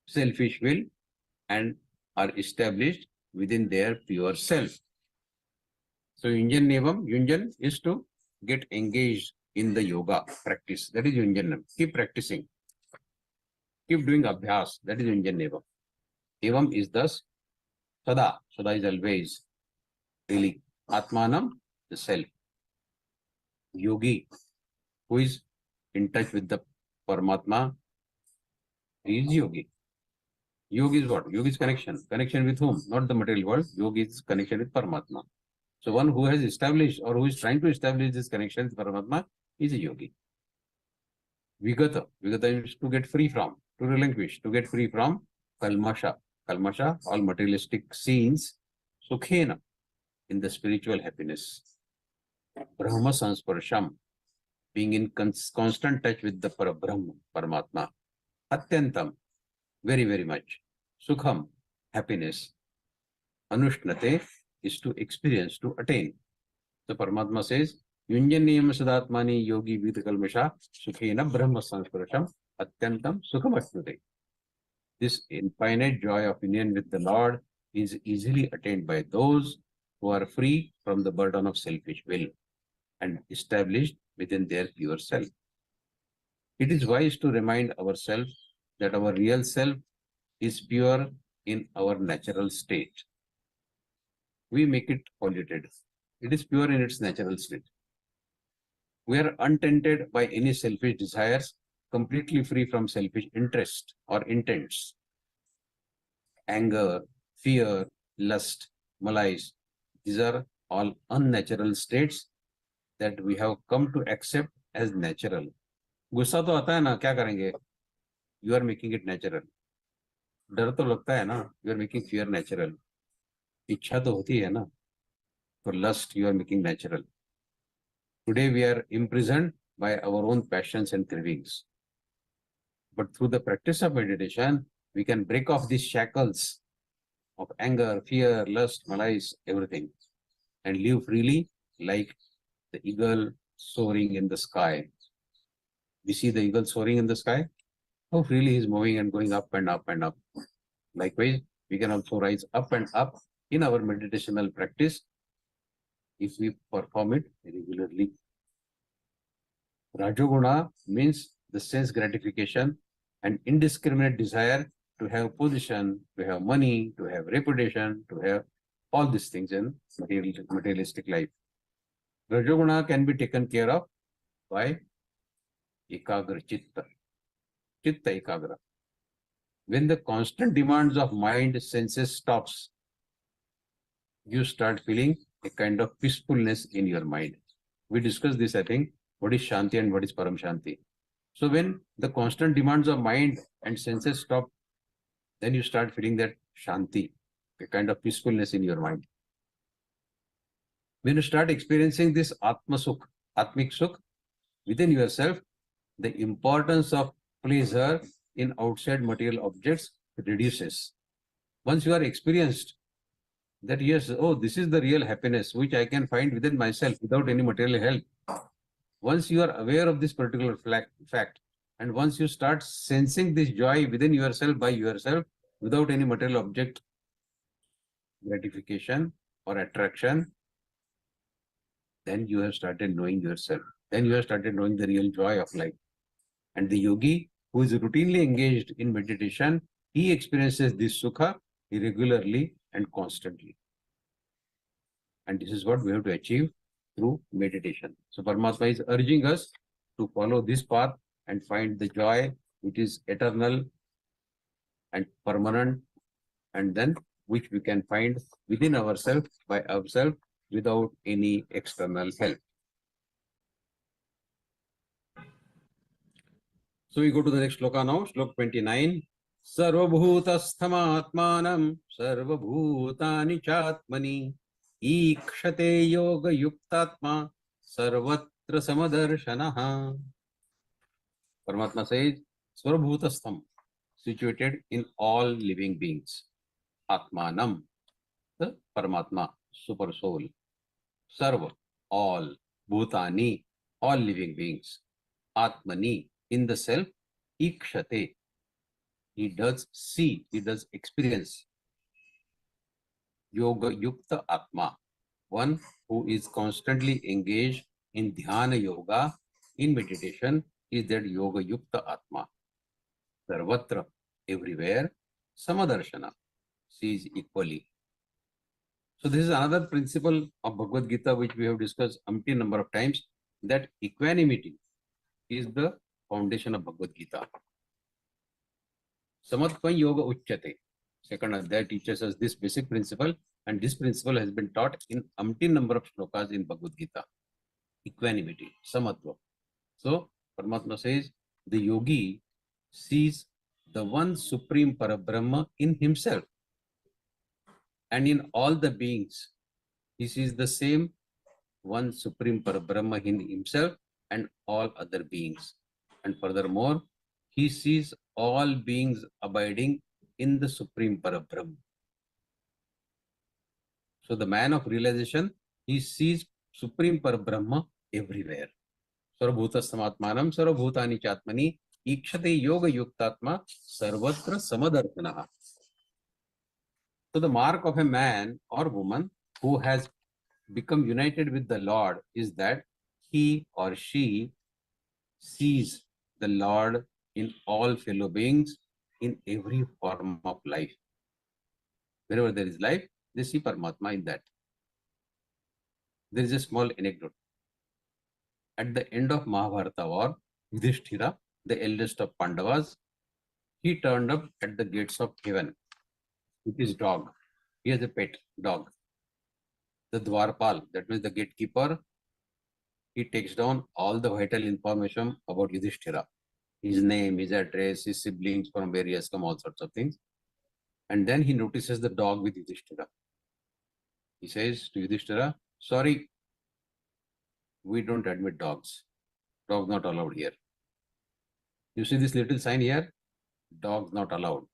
Selfish will and are established within their pure self. So, Yunjan Yunjan is to get engaged in the yoga practice. That is Yunjanam. Keep practicing. Keep doing abhyas. That is Yunjanevam. Evam is thus Sada. Sada is always, really. Atmanam, the self. Yogi, who is in touch with the Paramatma, he is yogi. Yogi is what? Yogi is connection. Connection with whom? Not the material world. Yogi is connection with Paramatma. So one who has established or who is trying to establish this connection with Paramatma is a yogi. Vigata. Vigata is to get free from, to relinquish, to get free from kalmasha. Kalmasha, all materialistic scenes. Sukhena, in the spiritual happiness. Brahma sansparsham, being in constant touch with the Parabrahma, Paramatma. Atyantam, very, very much. Sukham, happiness. Anushnate is to experience, to attain. So Paramatma says, Yunjaniyam sadatmani yogi vidkalmasha sukhena brahma sansparasham atyantam sukhamashnate. This infinite joy of union with the Lord is easily attained by those who are free from the burden of selfish will and established within their pure self. It is wise to remind ourselves that our real self is pure in our natural state. We make it polluted. It is pure in its natural state. We are untainted by any selfish desires, completely free from selfish interest or intents. Anger, fear, lust, malice, these are all unnatural states that we have come to accept as natural. गुस्सा तो आता है ना, क्या करेंगे? You are making it natural. डर तो लगता है ना, you are making fear natural. इच्छा तो होती है ना, for lust you are making natural. Today we are imprisoned by our own passions and cravings. But through the practice of meditation, we can break off these shackles of anger, fear, lust, malice, everything, and live freely like the eagle soaring in the sky. We see the eagle soaring in the sky. How freely he is moving and going up and up and up. Likewise, we can also rise up and up in our meditational practice if we perform it regularly. Rajoguna means the sense gratification and indiscriminate desire to have position, to have money, to have reputation, to have all these things in materialistic life. Rajoguna can be taken care of by ekagra chitta, chitta ekagra. When the constant demands of mind, senses stops, you start feeling a kind of peacefulness in your mind. We discussed this, I think, what is Shanti and what is Param Shanti. So when the constant demands of mind and senses stop, then you start feeling that Shanti, a kind of peacefulness in your mind. When you start experiencing this Atma Sukh, Atmik Sukh within yourself, the importance of pleasure in outside material objects reduces. Once you are experienced that yes, oh, this is the real happiness which I can find within myself without any material help. Once you are aware of this particular fact, and once you start sensing this joy within yourself by yourself without any material object gratification or attraction, then you have started knowing yourself. Then you have started knowing the real joy of life. And the yogi who is routinely engaged in meditation, he experiences this sukha regularly and constantly. And this is what we have to achieve through meditation. So Paramatma is urging us to follow this path and find the joy which is eternal and permanent, and then which we can find within ourselves by ourselves without any external help. So we go to the next shloka now, shloka 29. Sarvabhutasthamaatmanam sarvabhutani chatmani ikshate yoga yuktatma sarvatra samadarshanaha. Paramatma says, Sarvabhutastham, situated in all living beings. Atmanam, the Paramatma, super soul. Sarva, all. Bhutani, all living beings. Atmani, in the self. Ikshate, he does see, he does experience. Yoga Yukta Atma, one who is constantly engaged in Dhyana Yoga, in meditation, is that Yoga Yukta Atma. Sarvatra, everywhere. Samadarshana, sees equally. So this is another principle of Bhagavad Gita which we have discussed umpteen number of times, that equanimity is the foundation of Bhagavad Gita. Samatva Yoga Uchyate. Second adhyaya teaches us this basic principle, and this principle has been taught in umpteen number of shlokas in Bhagavad Gita. Equanimity, Samatva. So Paramatma says the yogi sees the one supreme Parabrahma in himself and in all the beings. He sees the same one supreme Parabrahma in himself and all other beings. And furthermore, he sees all beings abiding in the supreme Parabrahma. So the man of realization, he sees supreme Parabrahma everywhere. Sarvabhutasthamaatmanam sarvabhutani chatmani ikshate yoga yuktatma sarvatra samadarshanaha. So the mark of a man or woman who has become united with the Lord is that he or she sees the Lord in all fellow beings, in every form of life. Wherever there is life, they see Paramatma in that. There is a small anecdote. At the end of Mahabharata war, Yudhishthira, the eldest of Pandavas, he turned up at the gates of heaven with his dog. He has a pet dog. The Dwarpal, that means the gatekeeper, he takes down all the vital information about Yudhishthira. His name, his address, his siblings from where he has come, all sorts of things. And then he notices the dog with Yudhishthira. He says to Yudhishthira, sorry, we don't admit dogs. Dogs not allowed here. You see this little sign here? Dogs not allowed.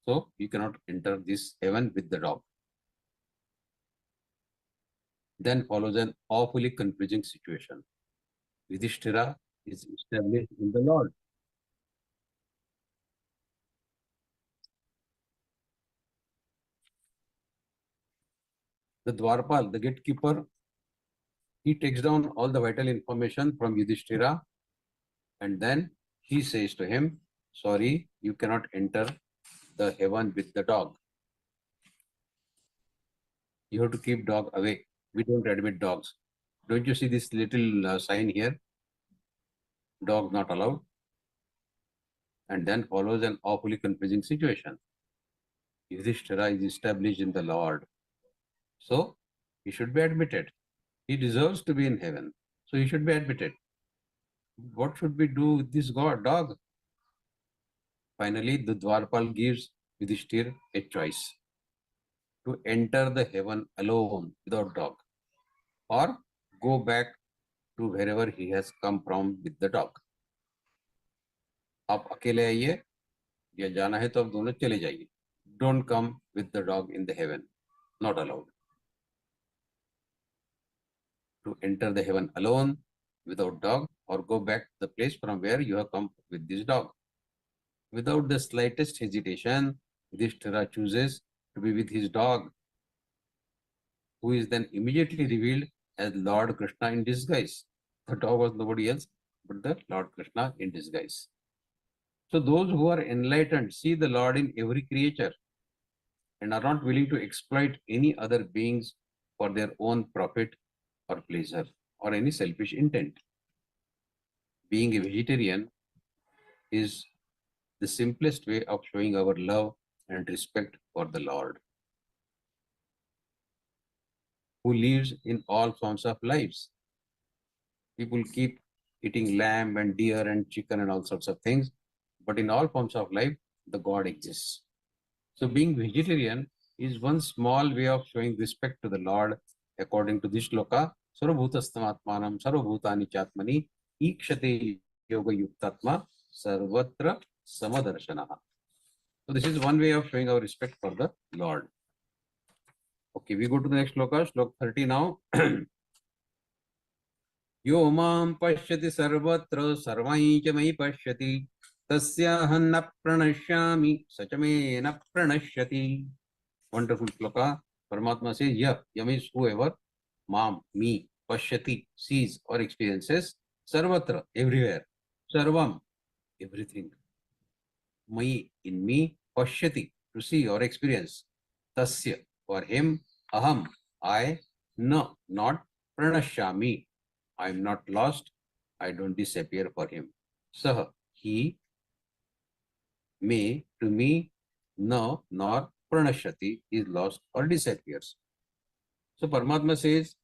So you cannot enter this heaven with the dog. Then follows an awfully confusing situation. Yudhishthira is established in the Lord. The Dwarpal, the gatekeeper, he takes down all the vital information from Yudhishthira, and then he says to him, sorry, you cannot enter the heaven with the dog. You have to keep dog away. We don't admit dogs. Don't you see this little sign here? Dog not allowed. And then follows an awfully confusing situation. Yudhishthira is established in the Lord, so he should be admitted. He deserves to be in heaven, so he should be admitted. What should we do with this dog? Finally, the Dwarpal gives Yudhishthir a choice to enter the heaven alone without dog, or go back to wherever he has come from with the dog. आप अकेले आइए या जाना है तो आप दोनों चले जाइए. Don't come with the dog in the heaven. Not allowed. To enter the heaven alone without dog, or go back to the place from where you have come with this dog. Without the slightest hesitation, Yudhishthira chooses to be with his dog, who is then immediately revealed as Lord Krishna in disguise. The dog was nobody else but the Lord Krishna in disguise. So those who are enlightened see the Lord in every creature and are not willing to exploit any other beings for their own profit or pleasure or any selfish intent. Being a vegetarian is the simplest way of showing our love and respect for the Lord, who lives in all forms of lives. People keep eating lamb and deer and chicken and all sorts of things, but in all forms of life, the God exists. So being vegetarian is one small way of showing respect to the Lord, according to this shloka, Sarvabhutastamatmanam Sarvabhutani Chatmani Ikshate Yoga Yuktatma Sarvatra Samadarshanaha. So this is one way of showing our respect for the Lord. Okay, we go to the next shloka, shloka 30 now. Yo mam pashyati sarvatra sarvai cha mai pashyati tasyaham na pranashyami sachame na pranashyati. Wonderful shloka. Paramatma says, yam is whoever, mam, me, pashyati, sees or experiences, sarvatra, everywhere, sarvam, everything, mai, in me, pashyati, to see or experience, tasya, for him, aham, I, na, not, pranashyami, I am not lost, I don't disappear for him. Saha, he, may, to me, no, nor pranashyati, is lost or disappears. So Paramatma says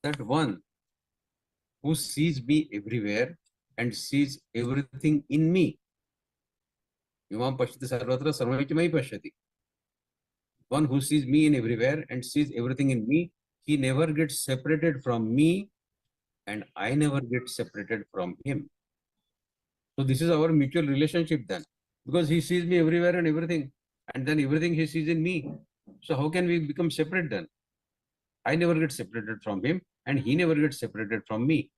that one who sees me everywhere and sees everything in me. Yumam pashyati sarvatra sarvamai pashyati. One who sees me in everywhere and sees everything in me, he never gets separated from me and I never get separated from him. So this is our mutual relationship then, because he sees me everywhere and everything, and then everything he sees in me. So how can we become separate then? I never get separated from him and he never gets separated from me.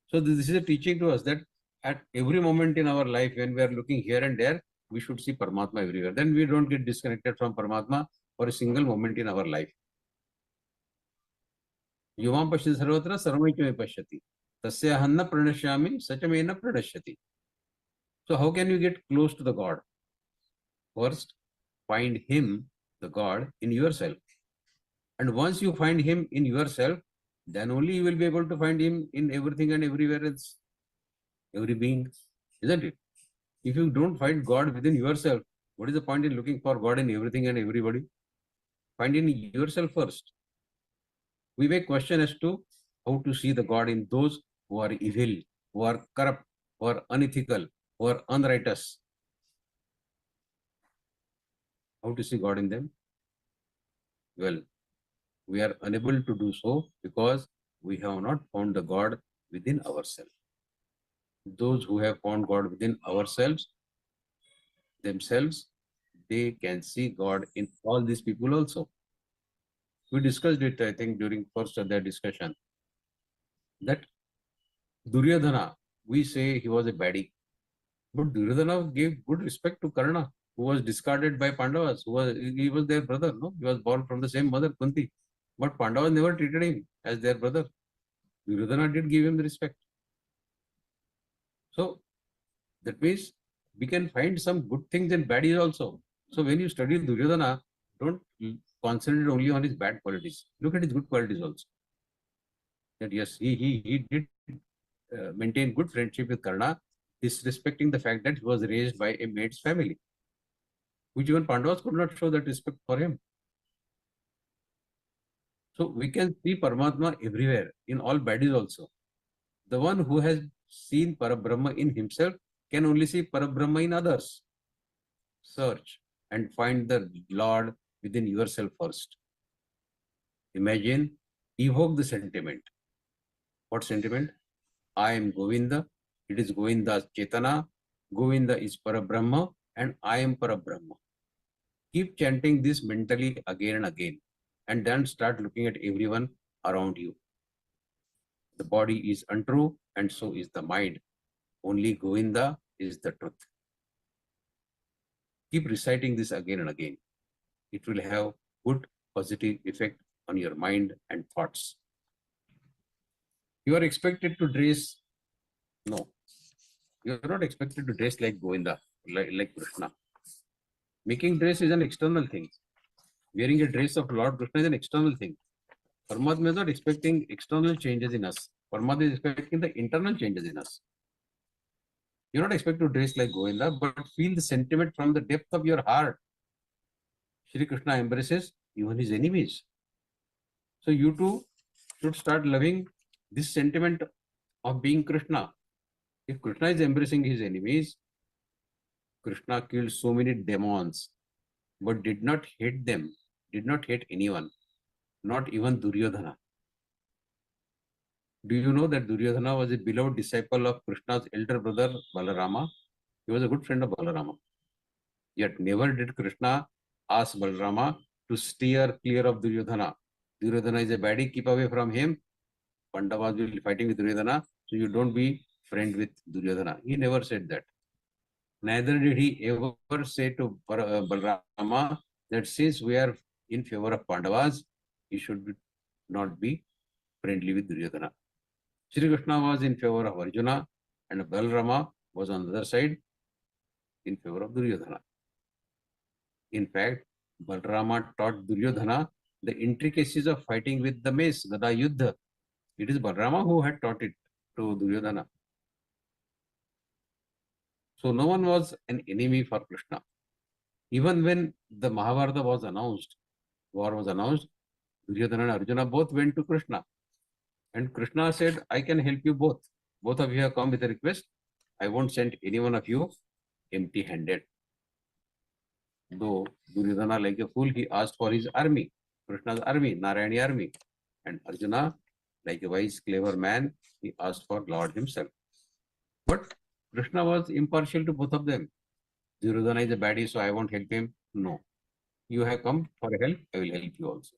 So this is a teaching to us that at every moment in our life, when we are looking here and there, we should see Paramatma everywhere. Then we don't get disconnected from Paramatma for a single moment in our life. Yuvam pashyati sarvatra sarvamaikyame pashyati. Tasya hanna pranashyami sachamena pranashyati. So how can you get close to the God? First, find him, the God, in yourself. And once you find him in yourself, then only you will be able to find him in everything and everywhere else, every being, isn't it? If you don't find God within yourself, what is the point in looking for God in everything and everybody? Find in yourself first. We may question as to how to see the God in those who are evil, who are corrupt, who are unethical, who are unrighteous. How to see God in them? Well, we are unable to do so because we have not found the God within ourselves. Those who have found God within ourselves, themselves, they can see God in all these people also. We discussed it, I think, during first of that discussion, that Duryodhana, we say he was a baddie, but Duryodhana gave good respect to Karna, who was discarded by Pandavas, he was their brother, no? He was born from the same mother, Kunti. But Pandavas never treated him as their brother. Duryodhana did give him the respect. So that means we can find some good things in baddies also. So when you study Duryodhana, don't concentrate only on his bad qualities. Look at his good qualities also. That yes, he did maintain good friendship with Karna, disrespecting the fact that he was raised by a maid's family, which even Pandavas could not show that respect for him. So we can see Paramatma everywhere, in all bodies also. The one who has seen Parabrahma in himself can only see Parabrahma in others. Search and find the Lord within yourself first. Imagine, evoke the sentiment. What sentiment? I am Govinda, it is Govinda's Chetana, Govinda is Parabrahma, and I am Parabrahma. Keep chanting this mentally again and again, and then start looking at everyone around you. The body is untrue, and so is the mind. Only Govinda is the truth. Keep reciting this again and again. It will have good positive effect on your mind and thoughts. You are expected to dress. No, you are not expected to dress like Govinda, like Krishna. Making dress is an external thing. Wearing a dress of Lord Krishna is an external thing. Paramatma is not expecting external changes in us. Paramatma is expecting the internal changes in us. You're not expected to dress like Govinda, but feel the sentiment from the depth of your heart. Shri Krishna embraces even his enemies. So you too should start loving this sentiment of being Krishna. If Krishna is embracing his enemies, Krishna killed so many demons, but did not hate them, did not hate anyone, not even Duryodhana. Do you know that Duryodhana was a beloved disciple of Krishna's elder brother Balarama? He was a good friend of Balarama. Yet never did Krishna ask Balarama to steer clear of Duryodhana. Duryodhana is a baddie, keep away from him. Pandavas will be fighting with Duryodhana, so you don't be friend with Duryodhana. He never said that. Neither did he ever say to Balarama that since we are in favor of Pandavas, he should not be friendly with Duryodhana. Shri Krishna was in favor of Arjuna and Balarama was on the other side in favor of Duryodhana. In fact, Balarama taught Duryodhana the intricacies of fighting with the mace, Gada Yuddha. It is Balarama who had taught it to Duryodhana. So no one was an enemy for Krishna. Even when the Mahabharata was announced, war was announced, Duryodhana and Arjuna both went to Krishna. And Krishna said, I can help you both. Both of you have come with a request. I won't send any one of you empty-handed. Though Duryodhana, like a fool, he asked for his army, Krishna's army, Narayani army. And Arjuna, like a wise, clever man, he asked for Lord himself. But Krishna was impartial to both of them. Duryodhana is a baddie, so I won't help him. No. You have come for help, I will help you also.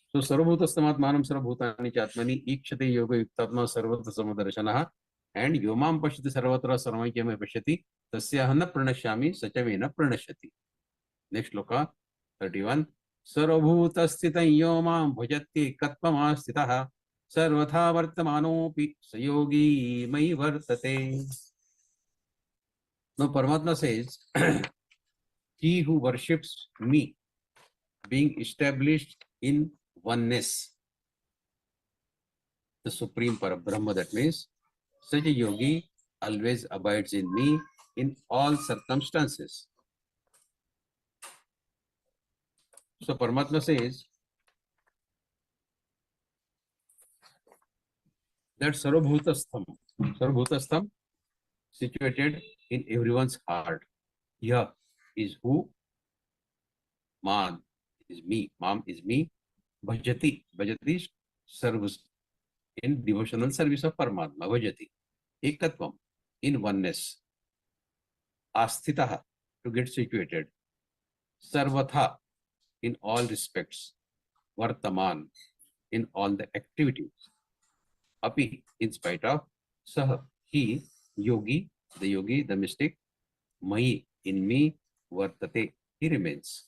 So sarvabhutastamat manam sarvabhutani chatmani ikshate yoga yuktatma sarvatra samadarshanaha and yomam pashyati sarvatra sarvaikyame pashyati tasyahanna pranashyami sachavena pranashyati. Next loka 31. Sarvabhutasthita yomam bhajati katmamastitaha sarvatha vartamanopi sayogi mai vartate. Now Paramatma says, he who worships me, being established in oneness, the Supreme Parabrahma, that means, such a yogi always abides in me in all circumstances. So Paramatma says that Sarvabhutastham, situated in everyone's heart. Yah is who? Man is me. Mam is me. Bhajati. Bhajati serves in devotional service of Paramatma. Bhajati. Ekatvam, in oneness. Asthitaha, to get situated. Sarvatha, in all respects. Vartaman, in all the activities. Api, in spite of. Saha, he, yogi, the mystic. Mai, in me. Vartate, he remains.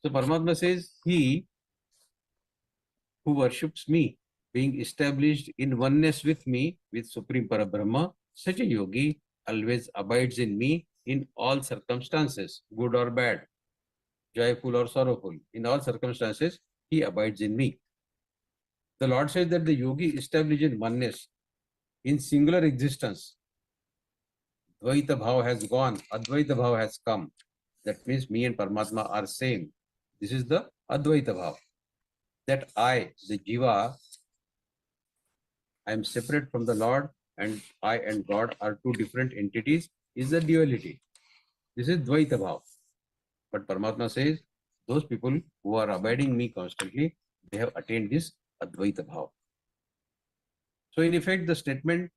So Paramatma says, he who worships me, being established in oneness with me, with Supreme Parabrahma, such a yogi always abides in me in all circumstances, good or bad, joyful or sorrowful. In all circumstances, he abides in me. The Lord says that the yogi established in oneness, in singular existence. Dvaita bhav has gone, Advaita bhav has come. That means me and Paramatma are same. This is the Advaita bhav. That I, the Jiva, I am separate from the Lord, and I and God are two different entities, is the duality. This is Dvaita bhav. But Paramatma says, those people who are abiding me constantly, they have attained this Advaita bhav. So in effect, the statement,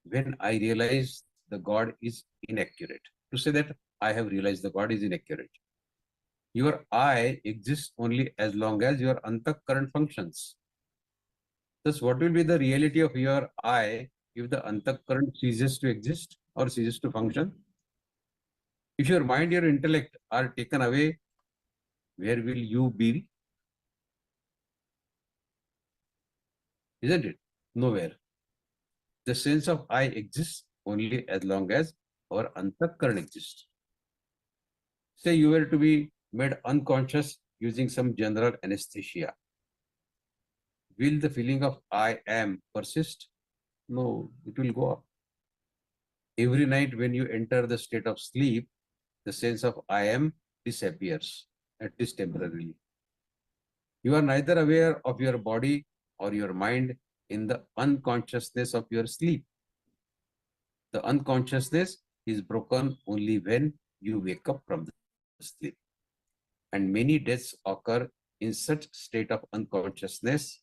when I realize the God is inaccurate, to say that I have realized the God is inaccurate. Your I exists only as long as your antakaran functions. Thus, what will be the reality of your I if the antakaran ceases to exist or ceases to function? If your mind, your intellect are taken away, where will you be? Isn't it? Nowhere. The sense of I exists only as long as our antakaran exists. Say you were to be made unconscious using some general anesthesia. Will the feeling of I am persist? No, it will go up. Every night when you enter the state of sleep, the sense of I am disappears, at least temporarily. You are neither aware of your body or your mind in the unconsciousness of your sleep. The unconsciousness is broken only when you wake up from the sleep. And many deaths occur in such state of unconsciousness.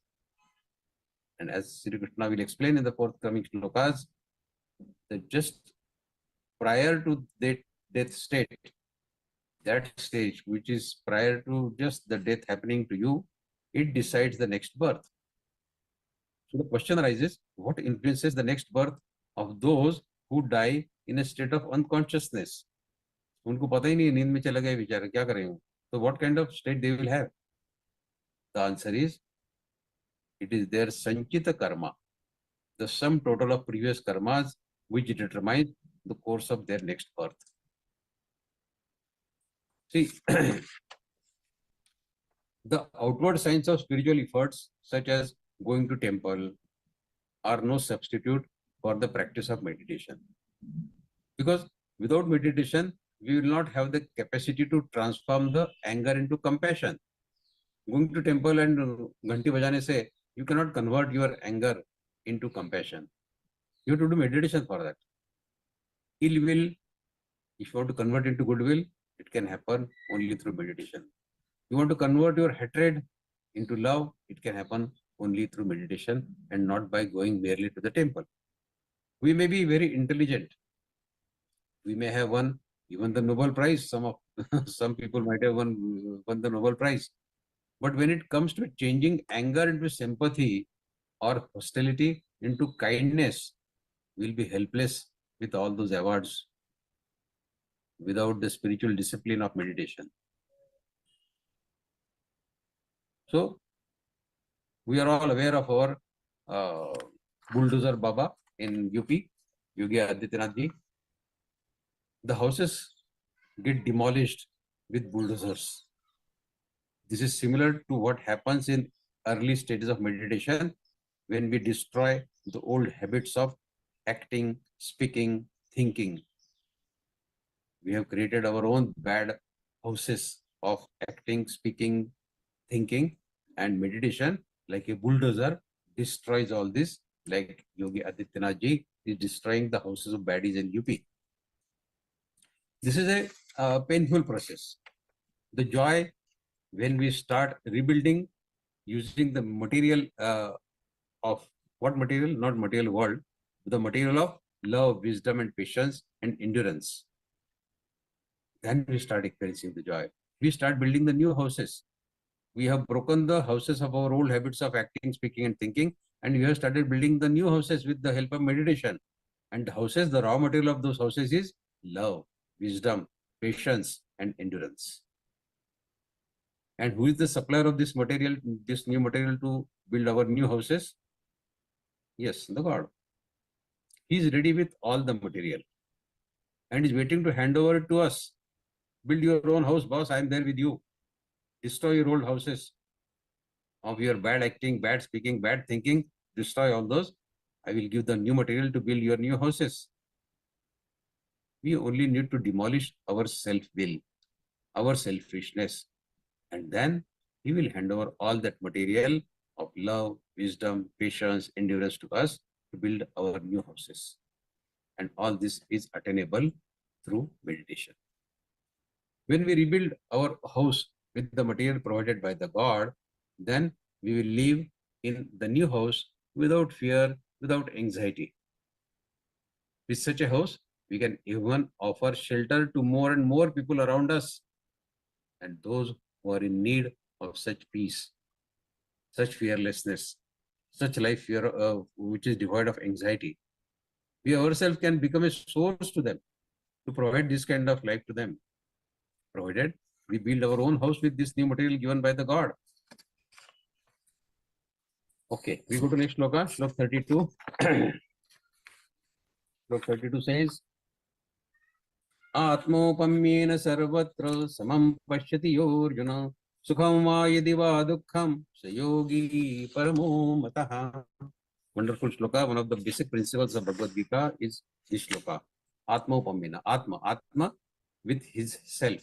And as Sri Krishna will explain in the forthcoming shlokas, that just prior to that death state, that stage which is prior to just the death happening to you, it decides the next birth. So the question arises, what influences the next birth of those who die in a state of unconsciousness? उनको पता ही नहीं, नींद में चला गया बेचारा, क्या करें? So what kind of state they will have? The answer is, it is their sanchita karma, the sum total of previous karmas, which determines the course of their next birth. See, the outward signs of spiritual efforts, such as going to temple, are no substitute for the practice of meditation. Because without meditation, we will not have the capacity to transform the anger into compassion. Going to temple and ghanti bajane se, you cannot convert your anger into compassion. You have to do meditation for that. Ill will, if you want to convert into goodwill, it can happen only through meditation. You want to convert your hatred into love, it can happen only through meditation and not by going merely to the temple. We may be very intelligent. We may have won even the Nobel Prize. Some people might have won the Nobel Prize. But when it comes to changing anger into sympathy or hostility into kindness, we'll be helpless with all those awards without the spiritual discipline of meditation. So, we are all aware of our bulldozer Baba in UP, Yogi Adityanath ji. The houses get demolished with bulldozers. This is similar to what happens in early stages of meditation when we destroy the old habits of acting, speaking, thinking. We have created our own bad houses of acting, speaking, thinking, and meditation, like a bulldozer, destroys all this, like Yogi Adityanath ji is destroying the houses of baddies in UP. This is a painful process. The joy when we start rebuilding using the material of what material? Not material world, the material of love, wisdom, and patience and endurance. Then we start experiencing the joy. We start building the new houses. We have broken the houses of our old habits of acting, speaking, and thinking, and we have started building the new houses with the help of meditation. And the houses, the raw material of those houses is love, wisdom, patience, and endurance. And who is the supplier of this material, this new material to build our new houses? Yes, the God. He is ready with all the material and is waiting to hand over it to us. Build your own house, boss. I am there with you. Destroy your old houses. of your bad acting, bad speaking, bad thinking, destroy all those. I will give the new material to build your new houses. We only need to demolish our self-will, our selfishness, and then He will hand over all that material of love, wisdom, patience, endurance to us to build our new houses. And all this is attainable through meditation. When we rebuild our house with the material provided by the God, then we will live in the new house without fear, without anxiety. With such a house, we can even offer shelter to more and more people around us and those who are in need of such peace, such fearlessness, such life fear which is devoid of anxiety. We ourselves can become a source to them to provide this kind of life to them, provided we build our own house with this new material given by the God. Okay, we go to next shloka, slok 32. Slok 32 says, Atmopamyena sarvatra samam pashyati yorjuna sukham va yadi va dukkham sayogi paramo mataha. Wonderful shloka. One of the basic principles of Bhagavad Gita is this shloka. Atmopamyena. Atma with his self.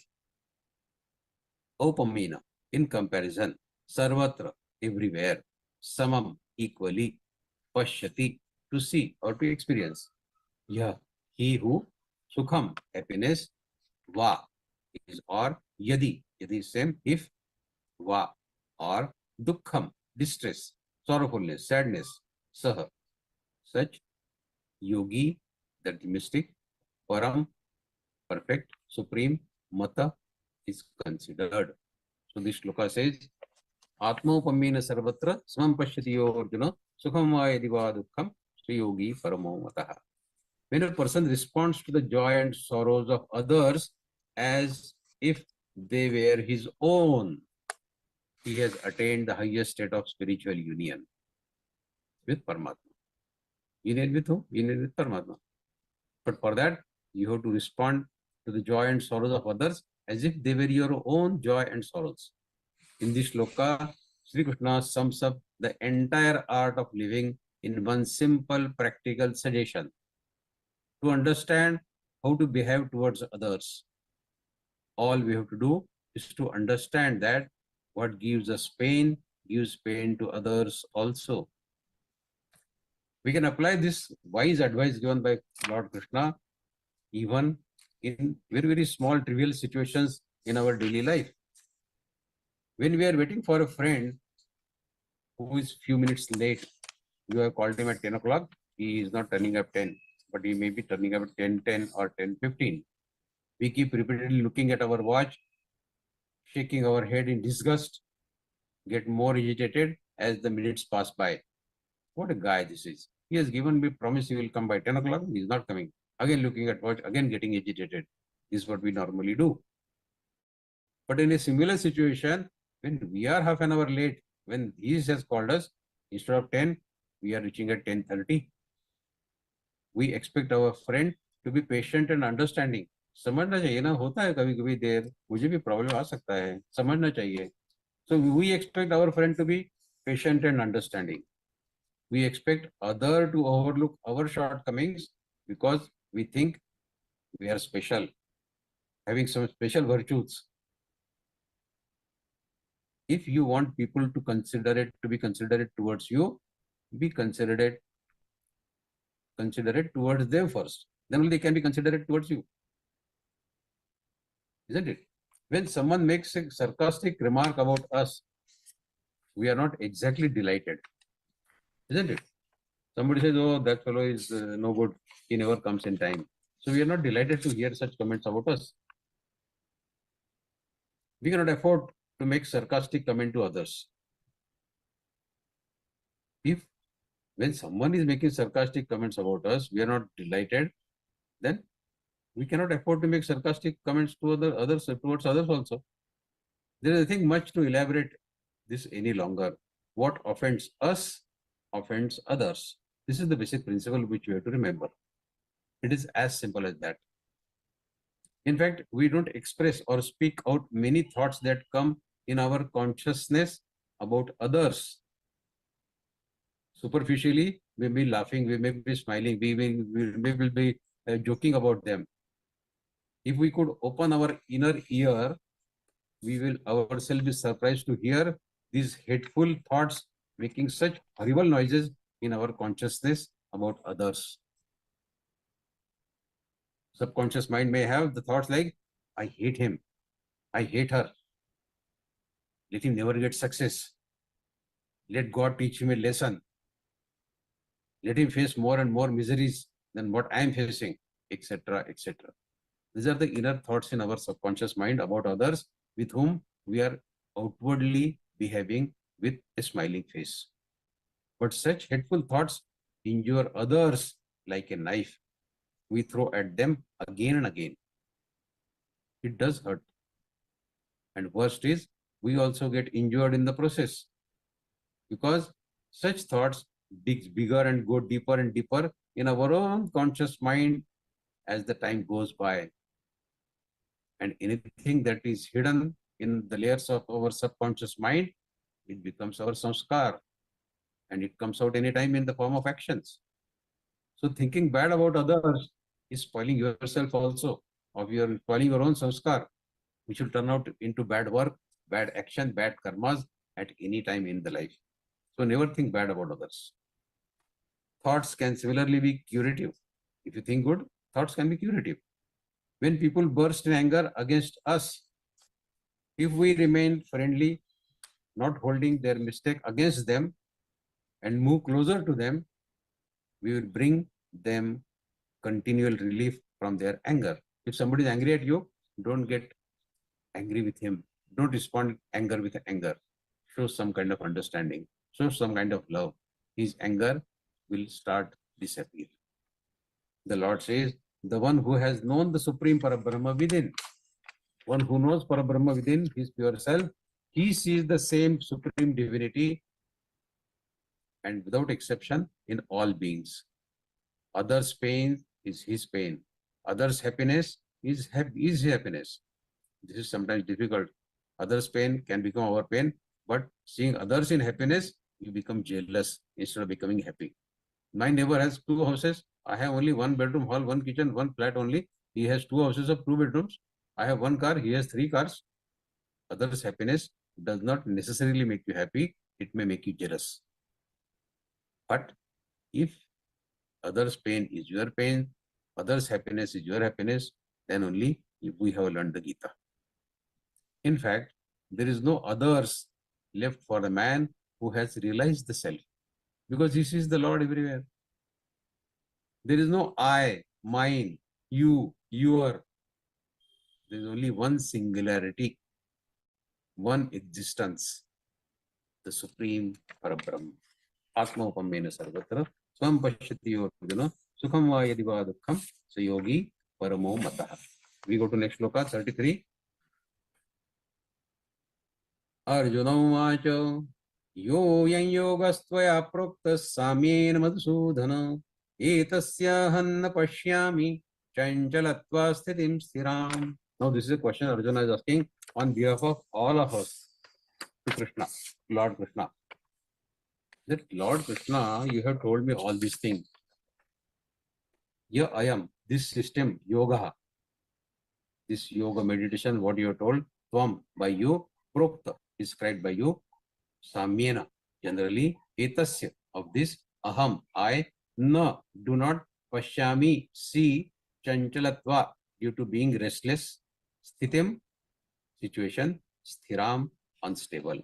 Opamyena, in comparison. Sarvatra, everywhere. Samam, equally. Pashyati, to see or to experience. Yeah, he who. Sukham, happiness. Va is or. Yadi is same. If. Va or. Dukkham, distress, sorrowfulness, sadness. Saha, such. Yogi, that mystic. Param, perfect, supreme. Mata is considered. So this shloka says, Atmopamyena sarvatra samam pashyati yorjuna sukham va yadi va dukkham yogi paramo mataha. When a person responds to the joy and sorrows of others as if they were his own, he has attained the highest state of spiritual union with Paramatma. Union with whom? Union with Paramatma. But for that, you have to respond to the joy and sorrows of others as if they were your own joy and sorrows. In this shloka, Sri Krishna sums up the entire art of living in one simple practical suggestion. To understand how to behave towards others, all we have to do is to understand that what gives us pain gives pain to others also. We can apply this wise advice given by Lord Krishna even in very, very small trivial situations in our daily life. When we are waiting for a friend who is few minutes late, you have called him at 10 o'clock, he is not turning up 10, but he may be turning up at 10:10 or 10:15. We keep repeatedly looking at our watch, shaking our head in disgust, get more agitated as the minutes pass by. What a guy this is. He has given me promise he will come by 10 o'clock, he is not coming. Again looking at watch, again getting agitated. This is what we normally do. But in a similar situation, when we are half an hour late, when he has called us, instead of 10, we are reaching at 10:30. We expect our friend to be patient and understanding. समझना चाहिए ना, होता है कभी कभी देर, मुझे भी problem आ सकता है, समझना चाहिए. So we expect our friend to be patient and understanding. We expect other to overlook our shortcomings because we think we are special, having some special virtues. If you want people to be considerate towards you, be considerate towards them first. Then only they can be considerate towards you. Isn't it? When someone makes a sarcastic remark about us, we are not exactly delighted. Isn't it? Somebody says, oh, that fellow is no good, he never comes in time. So we are not delighted to hear such comments about us. We cannot afford to make sarcastic comment to others. When someone is making sarcastic comments about us, we are not delighted, then we cannot afford to make sarcastic comments to towards others also. There is nothing much to elaborate this any longer. What offends us offends others. This is the basic principle which we have to remember. It is as simple as that. In fact, we don't express or speak out many thoughts that come in our consciousness about others. Superficially, we may be laughing, we may be smiling, we may be joking about them. If we could open our inner ear, we will ourselves be surprised to hear these hateful thoughts making such horrible noises in our consciousness about others. Subconscious mind may have the thoughts like, I hate him, I hate her, let him never get success, let God teach him a lesson, let him face more and more miseries than what I am facing, etc., etc. These are the inner thoughts in our subconscious mind about others with whom we are outwardly behaving with a smiling face. But such hateful thoughts injure others like a knife. We throw at them again and again. It does hurt. And worst is, we also get injured in the process, because such thoughts dig bigger and go deeper and deeper in our own conscious mind as the time goes by. And anything that is hidden in the layers of our subconscious mind, it becomes our samskar, and it comes out anytime in the form of actions. So thinking bad about others is spoiling yourself also, or you are spoiling your own samskar, which will turn out into bad work, bad action, bad karmas at any time in the life. So never think bad about others. Thoughts can similarly be curative. If you think good, thoughts can be curative. When people burst in anger against us, if we remain friendly, not holding their mistake against them, and move closer to them, we will bring them continual relief from their anger. If somebody is angry at you, don't get angry with him. Don't respond anger with anger. Show some kind of understanding. Show some kind of love. His anger will start disappear. The Lord says, the one who has known the Supreme Parabrahma within, one who knows Parabrahma within his pure self, he sees the same Supreme Divinity and without exception in all beings. Others' pain is his pain. Others' happiness is his happiness. This is sometimes difficult. Others' pain can become our pain, but seeing others in happiness, you become jealous instead of becoming happy. My neighbor has 2 houses. I have only 1 bedroom, hall, 1 kitchen, 1 flat only. He has 2 houses of 2 bedrooms. I have 1 car. He has 3 cars. Others' happiness does not necessarily make you happy. It may make you jealous. But if others' pain is your pain, others' happiness is your happiness, then only we have learned the Gita. In fact, there is no others left for the man who has realized the self, because he sees the Lord everywhere. There is no I, mine, you, your. There is only one singularity, one existence, the Supreme Parabrahma. Atma upamena sarvatra swam pashyati yorjuna sukham va yadi va dukkham sayogi paramo matah. We go to next shloka 33. Arjuna uvacha yo yan yogastvaya prokta samyen madhusudhana etasya hanna pashyami chanchalatva sthitim sthiram. Now this is a question Arjuna is asking on behalf of all of us to Krishna, Lord Krishna. That Lord Krishna, you have told me all these things. Here I am, this system, yoga, this yoga meditation, what you have told, Tvam, by you, Prokta, described by you, Samyena, generally, Etasya, of this, Aham, I, Na, do not, Pashyami, see, Chanchalatva, due to being restless, Sthitim, situation, Sthiram, unstable.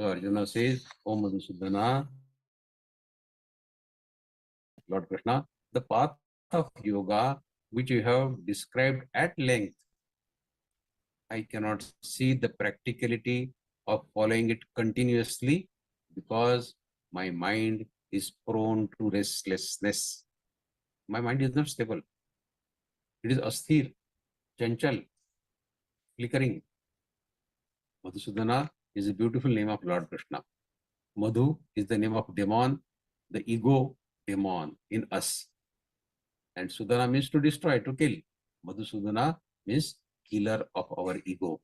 So Arjuna says, O Madhusudana, Lord Krishna, the path of yoga which you have described at length, I cannot see the practicality of following it continuously because my mind is prone to restlessness. My mind is not stable. It is asthir, chanchal, flickering. Madhusudana is a beautiful name of Lord Krishna. Madhu is the name of demon, the ego demon in us. And Sudana means to destroy, to kill. Madhusudana means killer of our ego.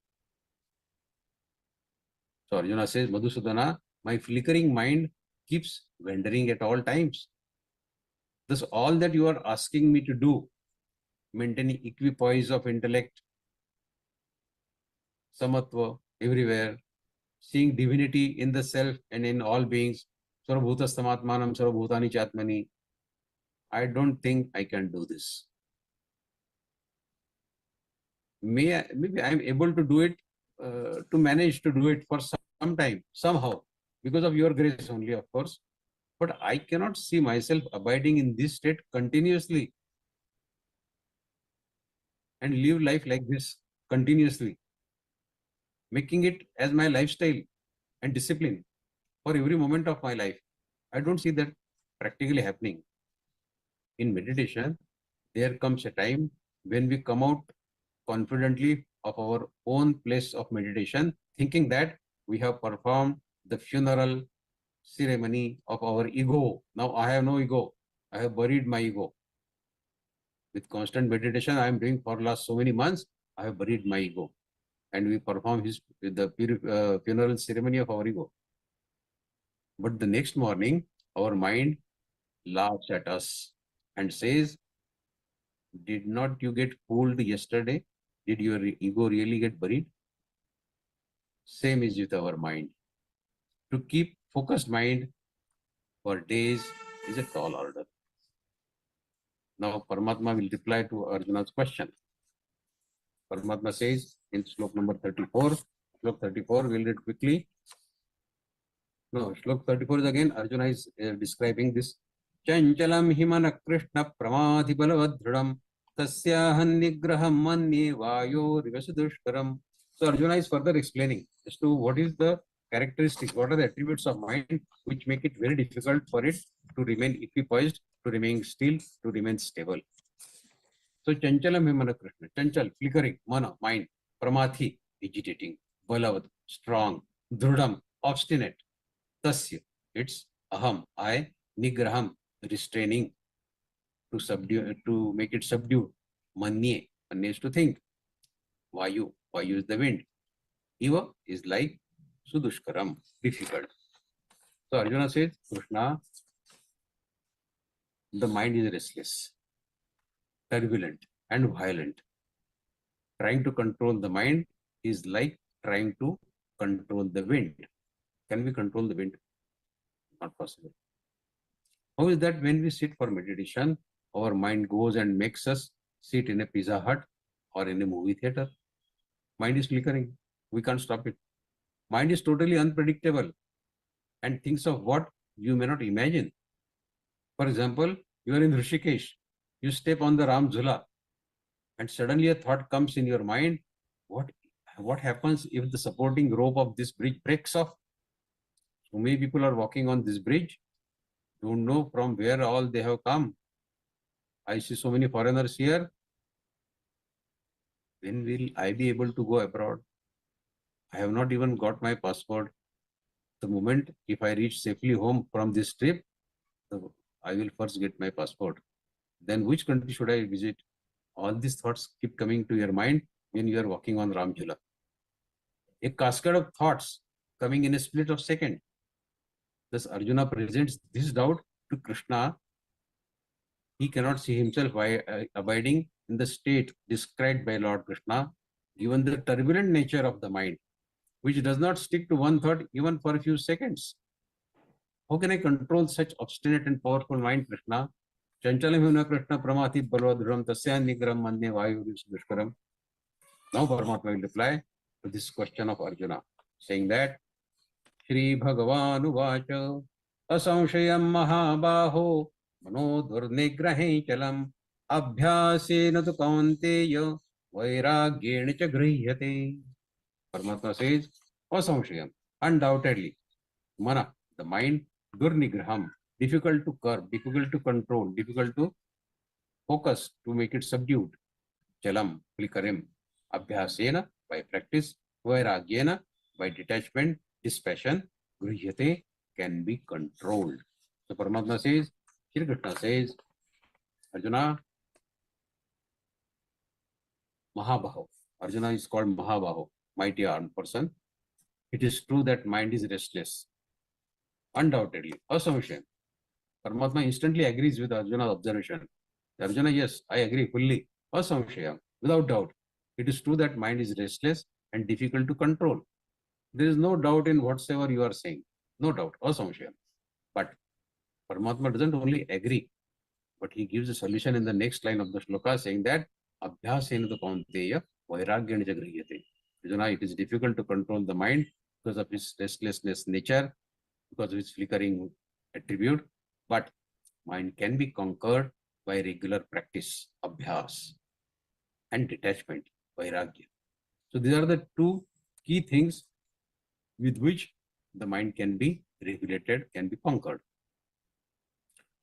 So Arjuna says, Madhusudana, my flickering mind keeps wandering at all times. Thus, all that you are asking me to do, maintaining equipoise of intellect, samatva everywhere, seeing divinity in the self and in all beings, sarvabhutastamatmanam sarvabhutani chatmani, I don't think I can do this. Maybe I am able to do it, to manage to do it for some time, somehow, because of your grace only, of course. But I cannot see myself abiding in this state continuously and live life like this continuously, making it as my lifestyle and discipline for every moment of my life. I don't see that practically happening. In meditation, there comes a time when we come out confidently of our own place of meditation, thinking that we have performed the funeral ceremony of our ego. Now I have no ego. I have buried my ego. With constant meditation I am doing for last so many months, I have buried my ego. And we perform the funeral ceremony of our ego. But the next morning, our mind laughs at us and says, did not you get fooled yesterday? Did your ego really get buried? Same is with our mind. To keep focused mind for days is a tall order. Now Paramatma will reply to Arjuna's question. Paramatma says in slok number 34, slok 34, we'll read quickly. No, slok 34 is again, Arjuna is describing this. Chanchalam himana krishna pramadhi balavadhridam tasyahan nigraham manye vayo rivasudushkaram. So Arjuna is further explaining as to what is the characteristics, what are the attributes of mind which make it very difficult for it to remain equipoised, to remain still, to remain stable. So Chanchalam himana krishna, chanchal, flickering, mana, mind, pramathi, agitating, balavad, strong, dhrudam, obstinate, tasya, it's aham, I, nigraham, restraining, to subdue, to make it subdued, manye, manye is to think, vayu, vayu is the wind, iva is like sudushkaram, difficult. So Arjuna says, Krishna, the mind is restless, turbulent and violent. Trying to control the mind is like trying to control the wind. Can we control the wind? Not possible. How is that when we sit for meditation, our mind goes and makes us sit in a Pizza Hut or in a movie theater? Mind is flickering. We can't stop it. Mind is totally unpredictable and thinks of what you may not imagine. For example, you are in Rishikesh, you step on the Ram Jhula, and suddenly a thought comes in your mind, what happens if the supporting rope of this bridge breaks off? So many people are walking on this bridge, don't know from where all they have come. I see so many foreigners here. When will I be able to go abroad? I have not even got my passport. The moment if I reach safely home from this trip, I will first get my passport. Then which country should I visit? All these thoughts keep coming to your mind when you are walking on Ram Jhula. A cascade of thoughts coming in a split of second. Thus Arjuna presents this doubt to Krishna. He cannot see himself abiding in the state described by Lord Krishna, given the turbulent nature of the mind, which does not stick to one thought even for a few seconds. How can I control such obstinate and powerful mind, Krishna? Chanchalam himna Krishna pramati balvadhram tasya nigram manye vayu dushkaram. Now Paramatma will reply to this question of Arjuna, saying that Śrī-Bhagavānuvaca asamshayam mahabaho manodurnigrahe chalam abhyasena tu kaunteya vairagyena cha grihyate. Paramatma says, asamshayam, undoubtedly, mana, the mind, durnigraham, difficult to curb, difficult to control, difficult to focus, to make it subdued. Chalam, flickering, abhyasena, by practice, vairagyena, by detachment, dispassion, grihyate, can be controlled. So Paramatma says, Shri Krishna says, Arjuna, Mahabaho. Arjuna is called Mahabaho, mighty armed person. It is true that mind is restless. Undoubtedly. Asamshayam. Paramatma instantly agrees with Arjuna's observation. Arjuna, yes, I agree fully. Asamshayam. Without doubt. It is true that mind is restless and difficult to control. There is no doubt in whatsoever you are saying. No doubt. Asamshayam. But Paramatma doesn't only agree, but he gives a solution in the next line of the shloka saying that Abhyasena tu kaunteya vairagyana jagriyate. Arjuna, it is difficult to control the mind because of its restlessness nature, because of its flickering attribute, but mind can be conquered by regular practice, abhyas, and detachment, vairagya. So these are the two key things with which the mind can be regulated, can be conquered.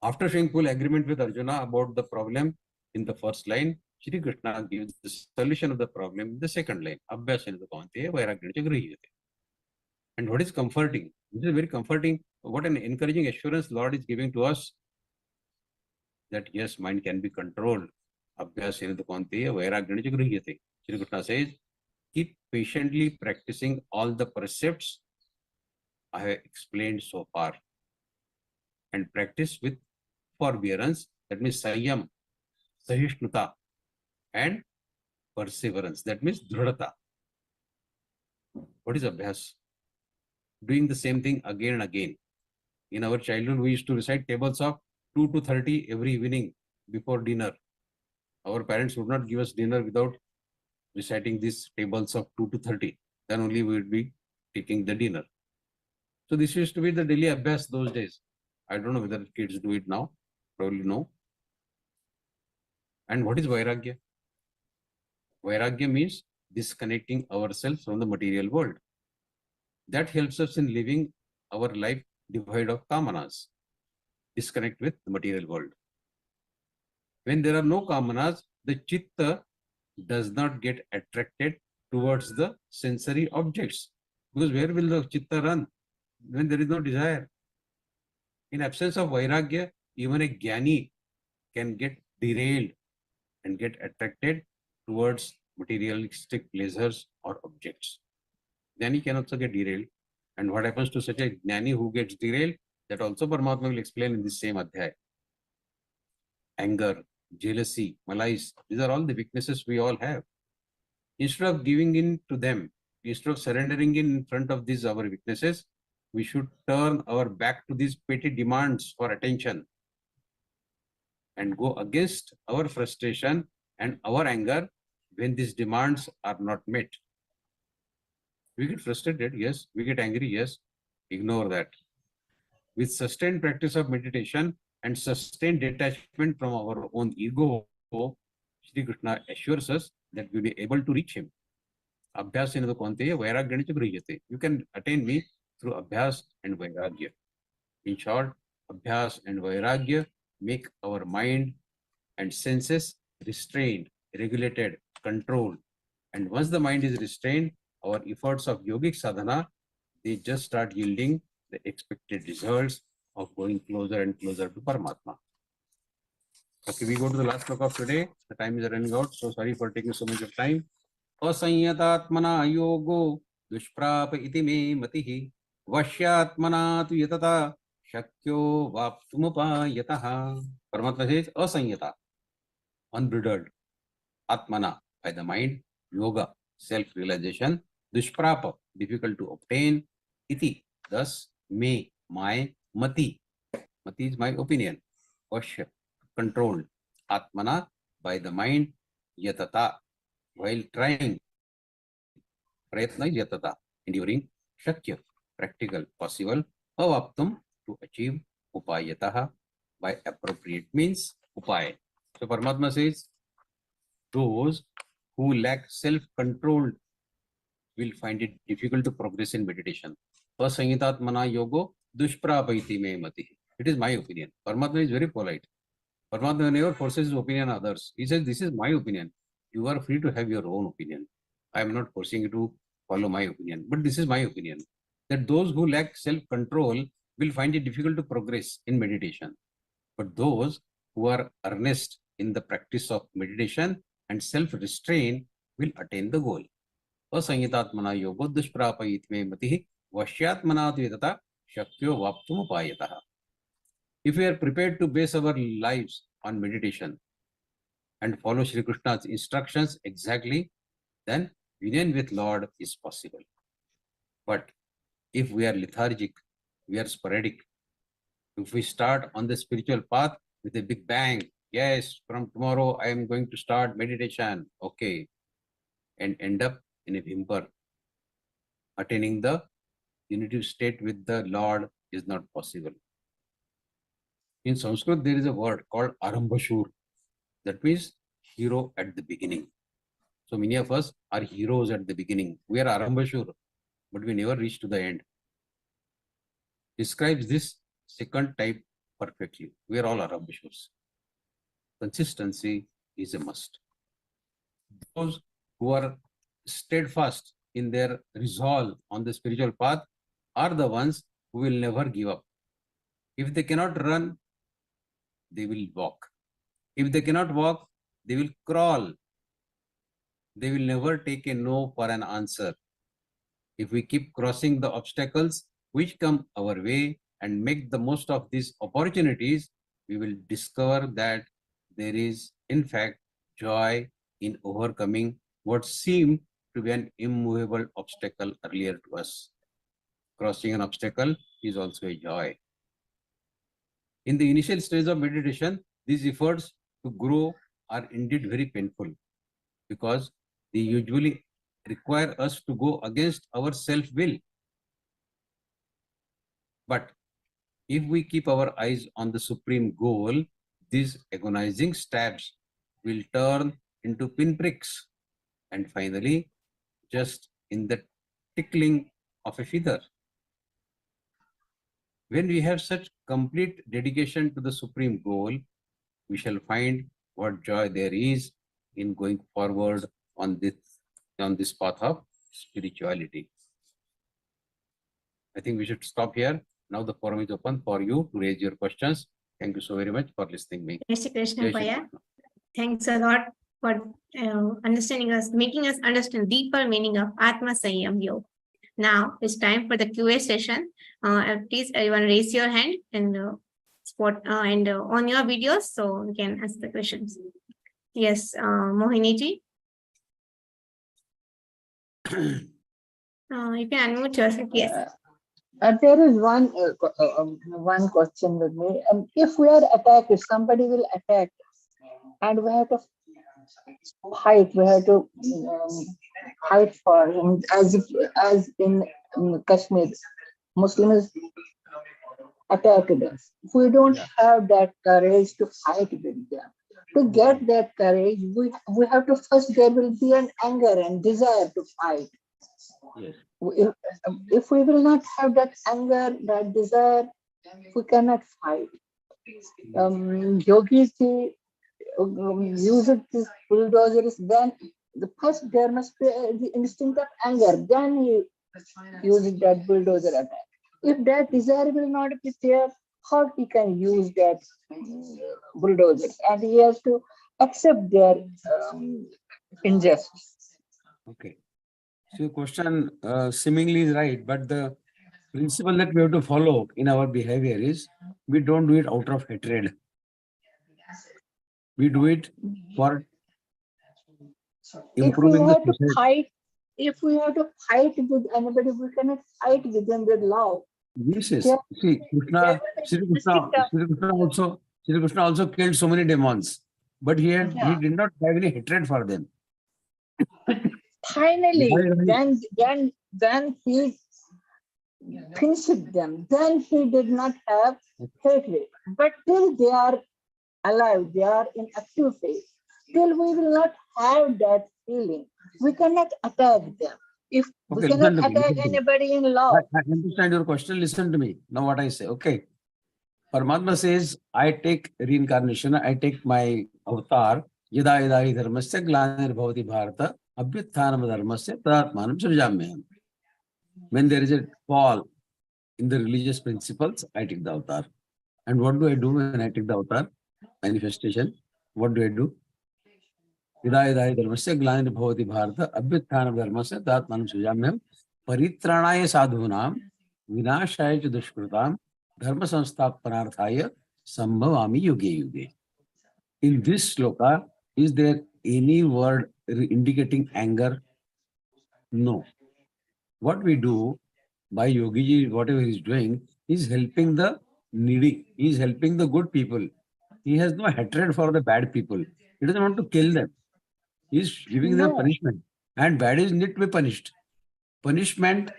After showing full agreement with Arjuna about the problem in the first line, Shri Krishna gives the solution of the problem in the second line. Abhyasena kaunteya vairagyana jagriyate. And what is comforting? This is very comforting. What an encouraging assurance Lord is giving to us that yes, mind can be controlled. Abhyasena kaunteya vairagyana jagriyate. Shri Krishna says, keep patiently practicing all the precepts I have explained so far. And practice with forbearance, that means Sayyam, Sahishnuta, and perseverance, that means Dhrudata. What is Abhyas? Doing the same thing again and again. In our childhood, we used to recite tables of 2 to 30 every evening before dinner. Our parents would not give us dinner without reciting these tables of 2 to 30. Then only we would be taking the dinner. So this used to be the daily Abhyas those days. I don't know whether kids do it now. Probably no. And what is Vairagya? Vairagya means disconnecting ourselves from the material world. That helps us in living our life devoid of kamanas. Disconnect with the material world. When there are no kamanas, the chitta does not get attracted towards the sensory objects. Because where will the chitta run when there is no desire? In absence of Vairagya, even a Jnani can get derailed and get attracted towards materialistic pleasures or objects. Jnani can also get derailed. And what happens to such a Jnani who gets derailed? That also Paramatma will explain in this same adhyaya. Anger, jealousy, malice, these are all the weaknesses we all have. Instead of giving in to them, instead of surrendering in front of these our weaknesses, we should turn our back to these petty demands for attention and go against our frustration and our anger when these demands are not met. We get frustrated, yes. We get angry, yes. Ignore that. With sustained practice of meditation and sustained detachment from our own ego, Shri Krishna assures us that we will be able to reach him. Abhyasena kaunteya vairagyana jagriyate. You can attain me through Abhyas and Vairagya. In short, Abhyas and Vairagya make our mind and senses restrained, regulated, controlled. And once the mind is restrained, our efforts of yogic sadhana, they just start yielding the expected results of going closer and closer to Paramatma. Okay, we go to the last sloka of today. The time is running out, so sorry for taking so much of time. Asanyatatmana yogo dushprapa iti me matihi vashyatmana tu yatata shakyo vaptumupayataha. Paramatma says asanyata, unbridled, atmana, by the mind, yoga, self-realization, dushprapa, difficult to obtain, iti, thus, me, my, mati, mati is my opinion, vashya, controlled, atmana, by the mind, yatata, while trying, prayatna is yatata, enduring, shakya, practical, possible, avaptum, to achieve, upayataha, by appropriate means, upaya. So Paramatma says, those who lack self-control will find it difficult to progress in meditation. Asanyitatmana yogo dushprapaiti me mati. It is my opinion. Paramatma is very polite. Paramatma never forces his opinion on others. He says, this is my opinion. You are free to have your own opinion. I am not forcing you to follow my opinion. But this is my opinion. That those who lack self-control will find it difficult to progress in meditation. But those who are earnest in the practice of meditation and self-restraint will attain the goal. असंहितात्मना योगो दुष्प्रापयित मे मतिः वश्यात्मना तु तथा शक्यो वाप्तुमुपायतः. If we are prepared to base our lives on meditation and follow Shri Krishna's instructions exactly, then union with Lord is possible. But if we are lethargic, we are sporadic, if we start on the spiritual path with a big bang, yes, from tomorrow I am going to start meditation, okay, and end up in a whimper, attaining the unitive state with the Lord is not possible. In Sanskrit, there is a word called Arambashur. That means hero at the beginning. So many of us are heroes at the beginning. We are Arambashur, but we never reach to the end. Describes this second type perfectly. We are all Arambashurs. Consistency is a must. Those who are steadfast in their resolve on the spiritual path are the ones who will never give up. If they cannot run, they will walk. If they cannot walk, they will crawl. They will never take a no for an answer. If we keep crossing the obstacles which come our way and make the most of these opportunities, we will discover that there is, in fact, joy in overcoming what seemed to be an immovable obstacle earlier to us. Crossing an obstacle is also a joy. In the initial stage of meditation, these efforts to grow are indeed very painful because they usually require us to go against our self-will. But if we keep our eyes on the supreme goal, these agonizing stabs will turn into pinpricks and finally just in the tickling of a feather. When we have such complete dedication to the supreme goal, we shall find what joy there is in going forward on this path of spirituality. I think we should stop here. Now the forum is open for you to raise your questions. Thank you so very much for listening to me. Jai Shri Krishna, Jai Shri Bhaiya. Krishna. Thanks a lot for understanding us, making us understand deeper meaning of Atma Sanyam Yoga. Now it's time for the QA session. Please everyone raise your hand and on your videos so we can ask the questions. Yes, Mohini ji. You can unmute yourself. Yes. There is one question with me. If we are attacked, if somebody will attack and we have to fight, we have to fight for him, as in Kashmir, Muslims attacked us. We don't have that courage to fight with them. To get that courage, we have to first, there will be an anger and desire to fight. Yes. If we will not have that anger, that desire, we cannot fight. Yogis use these bulldozers, then the first there must be the instinct of anger, then he uses that bulldozer attack. If that desire will not be there, how he can use that bulldozer? And he has to accept their injustice. Okay. So your question seemingly is right, but the principle that we have to follow in our behavior is we don't do it out of hatred. We do it for improving the society. If we have to fight with anybody, we cannot fight with them with love. Yes, yes. See, Shri Krishna also killed so many demons, but he did not have any hatred for them. Finally, then he finished them. Then he did not have hatred. But till they are alive, they are in active phase, till we will not have that feeling, we cannot attack them. If we cannot attack anybody in love. I understand your question. Listen to me. Now what I say. Okay. Paramatma says, I take reincarnation, I take my avatar, yada yada hi dharmasya glanir bhavati bharata, abhyutthanam dharmasya tadatmanam srijamyam. When there is a fall in the religious principles, I take the avatar. And what do I do when I take the avatar? Manifestation. What do? यदा यदा हि धर्मस्य ग्लानिर्भवति भारत अभ्युत्थानं धर्मस्य तदात्मानं सृजाम्यहम् परित्राणाय साधूनां विनाशाय च दुष्कृतां धर्म संस्थापनार्थाय संभवामि युगे युगे. In this sloka, is there any word indicating anger? No. What we do by Yogiji, whatever he is doing, is helping the needy. He is helping the good people. He has no hatred for the bad people. He doesn't want to kill them. He is giving them No. punishment. And bad is need to be punished. Punishment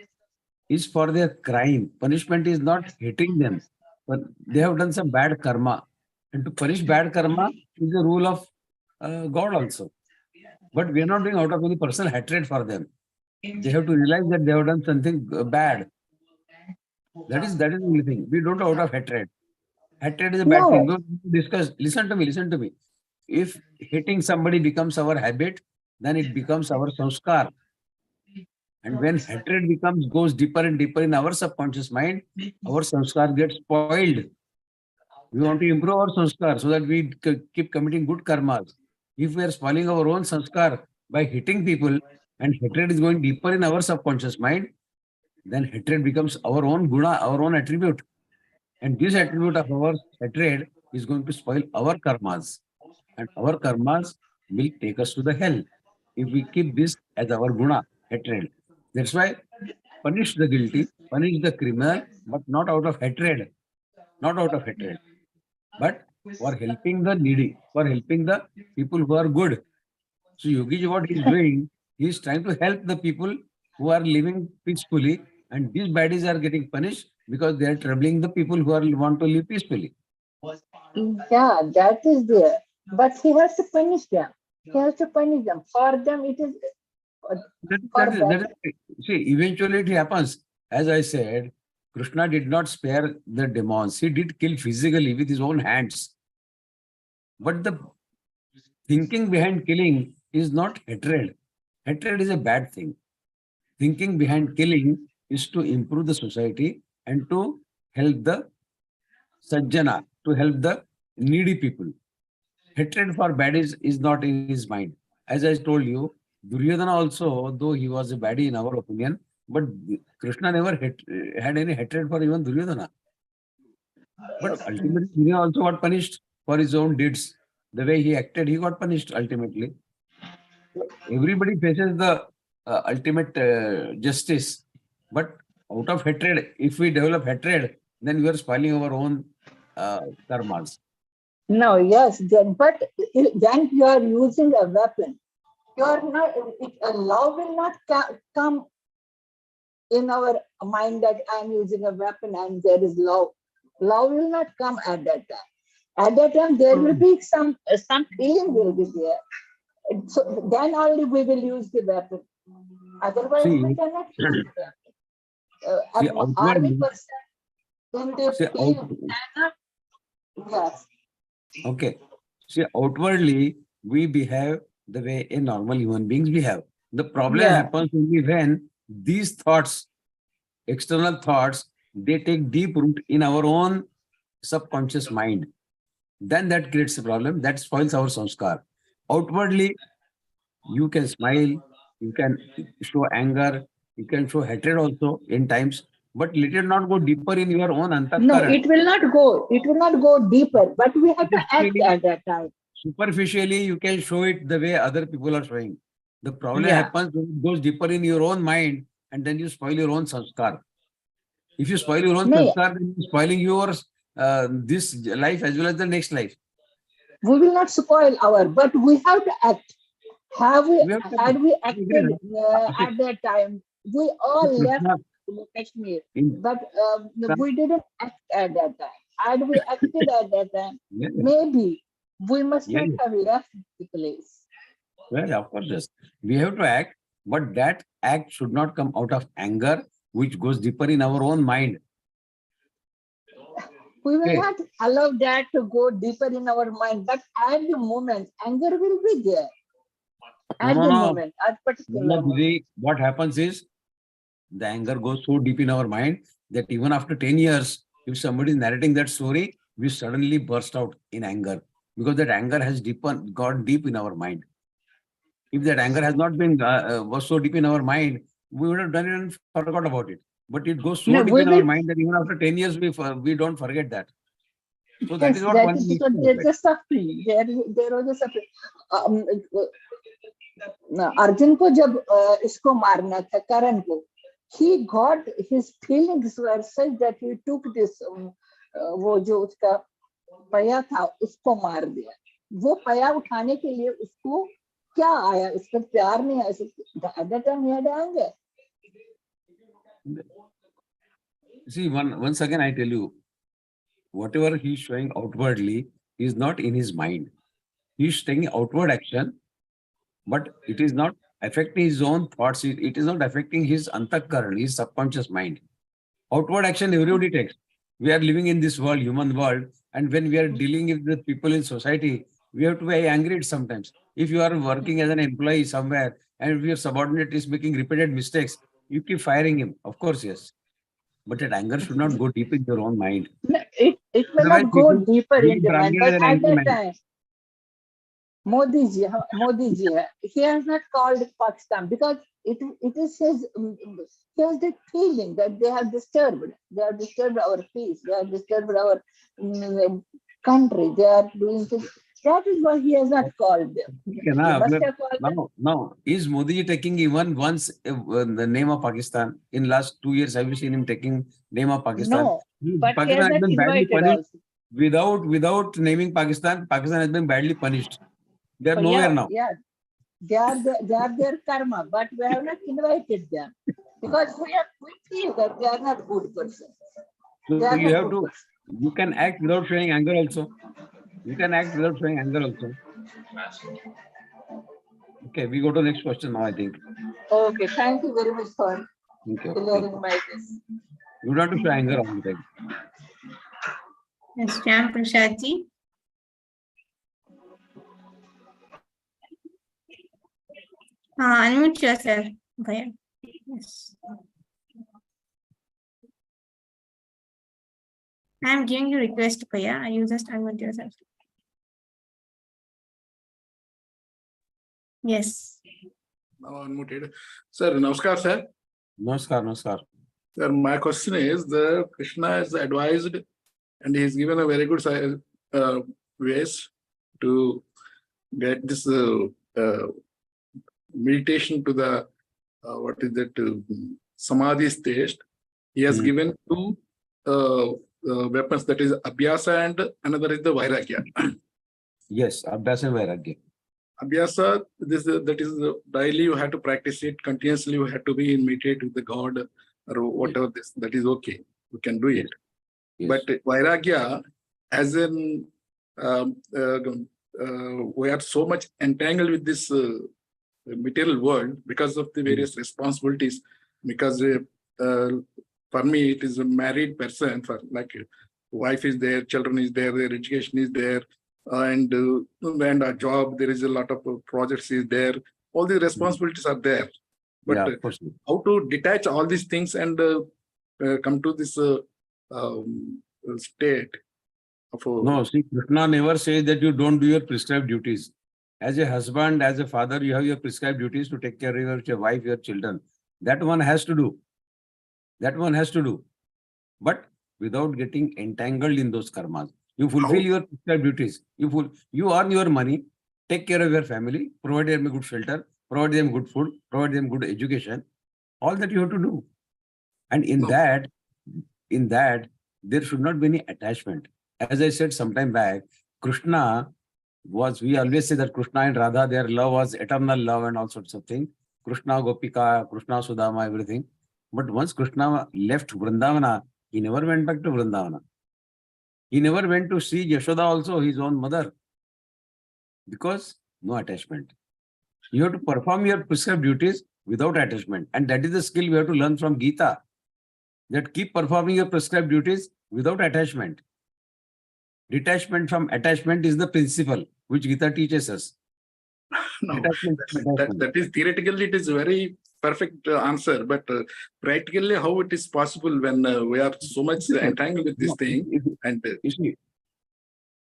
is for their crime. Punishment is not hitting them. But they have done some bad karma. And to punish bad karma is the rule of God also. But we are not doing out of any personal hatred for them. They have to realize that they have done something bad. That is the only thing. We don't do out of hatred. Hatred is a bad No. thing. We discuss. Listen to me. If hitting somebody becomes our habit, then it becomes our sanskar. And when hatred goes deeper and deeper in our subconscious mind, our sanskar gets spoiled. We want to improve our sanskar so that we keep committing good karmas. If we are spoiling our own sanskar by hitting people and hatred is going deeper in our subconscious mind, then hatred becomes our own guna, our own attribute. And this attribute of our hatred is going to spoil our karmas. And our karmas will take us to the hell if we keep this as our guna, hatred. That's why punish the guilty, punish the criminal, but not out of hatred. Not out of hatred. But for helping the needy, for helping the people who are good. So Yogiji, what he's doing, he's trying to help the people who are living peacefully, and these baddies are getting punished because they are troubling the people who want to live peacefully. Yeah, that is there. But he has to punish them. He has to punish them. For them, it is. See, eventually it happens. As I said, Krishna did not spare the demons. He did kill physically with his own hands. But the thinking behind killing is not hatred. Hatred is a bad thing. Thinking behind killing is to improve the society and to help the sajjana, to help the needy people. Hatred for baddies is not in his mind. As I told you, Duryodhana also, though he was a baddie in our opinion, but Krishna never had any hatred for even Duryodhana. But ultimately, he also got punished for his own deeds. The way he acted, he got punished ultimately. Everybody faces the ultimate justice. But out of hatred, if we develop hatred, then we are spoiling our own karmas. No, yes, but then you are using a weapon. You are not. Love will not come in our mind that I am using a weapon and there is love. Love will not come at that time. At that time, there will be some feeling will be there. So then only we will use the weapon. Otherwise, we cannot use the weapon. Army person in the field cannot. Yes. Okay. See, outwardly, we behave the way a normal human beings behave. The problem happens only when these thoughts, external thoughts, they take deep root in our own subconscious mind. Then that creates a problem. That spoils our sanskar. Outwardly, you can smile, you can show anger, you can show hatred also in times, but let it not go deeper in your own antarkara. No, it will not go. It will not go deeper. But we have to act at that time. Superficially, you can show it the way other people are showing. The problem happens when it goes deeper in your own mind, and then you spoil your own sanskar. If you spoil your own sanskar, then you're spoiling your this life as well as the next life. We will not spoil our, but we have to act. Had we acted at that time, we all left Kashmir, but we didn't act at that time. Had we acted at that time, maybe we must not have left the place. Well, of course, yes. We have to act, but that act should not come out of anger, which goes deeper in our own mind. We will not allow that to go deeper in our mind, but at the moment, anger will be there. At the moment, at particular moment. What happens is, the anger goes so deep in our mind that even after 10 years, if somebody is narrating that story, we suddenly burst out in anger because that anger has gone deep in our mind. If that anger has not been was so deep in our mind, we would have done it and forgot about it. But it goes so No, deep we in our will- mind that even after 10 years, we don't forget that. So that Yes, is what that one is needs because to there's look at. a suffering. There was a suffering. Arjun को जब इसको मारना था करण को, he got his feelings were such that he took this वो जो उसका पया था उसको मार दिया. वो पया उठाने के लिए उसको क्या आया, उस पर प्यार नहीं आया. At that time he had anger. See, once again, I tell you, whatever he's showing outwardly is not in his mind. He's taking outward action, but it is not affecting his own thoughts. It is not affecting his antakaran, his subconscious mind. Outward action everybody takes. We are living in this world, human world, and when we are dealing with people in society, we have to be angry sometimes. If you are working as an employee somewhere and if your subordinate is making repeated mistakes, you keep firing him. Of course, yes. But that anger should not go deep in your own mind. No, it may Otherwise, not go people deeper will be into mind, branded but as an at angry that man. time, Modi ji, he has not called Pakistan because it is his, he has the feeling that they have disturbed our peace, they have disturbed our country, they are doing things. That is why he has not called them. Okay, now, He must have called them. now, is Modi ji taking even once the name of Pakistan? In last 2 years, have you seen him taking name of Pakistan? No, but he Pakistan has has not been badly invited punished. also. Without naming Pakistan, Pakistan has been badly punished. They are nowhere now. Yeah, they are their karma, but we have not invited them because we feel that they are not good persons. So They are you not have good to, you can act without showing anger also. You can act without showing anger also. Okay, we go to the next question now, I think. Okay, thank you very much for Thank you. clearing my this. You don't have to show anger all the time. Yes, Shyam Prasad ji. Unmute yourself, Bhaiya. Yes. I am giving you request, Bhaiya. You just unmute yourself. Yes. Now unmuted. Sir, namaskar, sir. Namaskar. Sir, my question is the Krishna is advised and he has given a very good ways to get this meditation to the what is that samadhi stage. He has given two weapons, that is abhyasa and another is the vairagya. Yes, Abhyasa and Vairagya. Abhyasa, that is daily you have to practice it continuously. You have to be in meditate with the God or whatever this. That is okay. You can do it. Yes. But vairagya, as in we are so much entangled with this material world because of the various responsibilities. Because for me, it is a married person. For like, wife is there, children is there, their education is there. And a job, there is a lot of projects is there. All the responsibilities are there. But Yeah, of course. how to detach all these things and come to this state of No, see, Krishna never says that you don't do your prescribed duties. As a husband, as a father, you have your prescribed duties to take care of your wife, your children. That one has to do. But without getting entangled in those karmas. You fulfill your prescribed duties. You earn your money, take care of your family, provide them a good shelter, provide them good food, provide them good education. All that you have to do. And in that, there should not be any attachment. As I said sometime back, Krishna was, we always say that Krishna and Radha, their love was eternal love and all sorts of things. Krishna, Gopika, Krishna, Sudama, everything. But once Krishna left Vrindavana, he never went back to Vrindavana. He never went to see Yashoda also, his own mother. Because no attachment. You have to perform your prescribed duties without attachment. And that is the skill we have to learn from Gita. That keep performing your prescribed duties without attachment. Detachment from attachment is the principle which Gita teaches us. no, Detachment from attachment. that is theoretically it is very perfect answer, but practically how it is possible when we are so much entangled with this thing. And You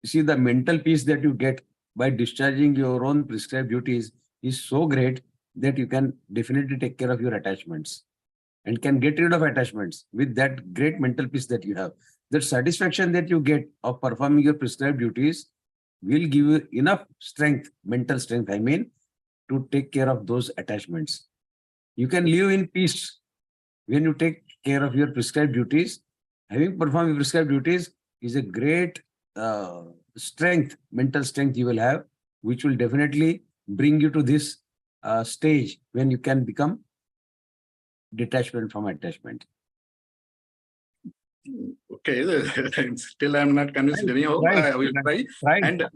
see the mental peace that you get by discharging your own prescribed duties is so great that you can definitely take care of your attachments and can get rid of attachments with that great mental peace that you have. That satisfaction that you get of performing your prescribed duties will give you enough strength, mental strength, I mean, to take care of those attachments. You can live in peace when you take care of your prescribed duties. Having performed your prescribed duties is a great strength, mental strength you will have, which will definitely bring you to this stage when you can become detachment from attachment. Okay, still I'm not convinced. Anyhow, I will try. And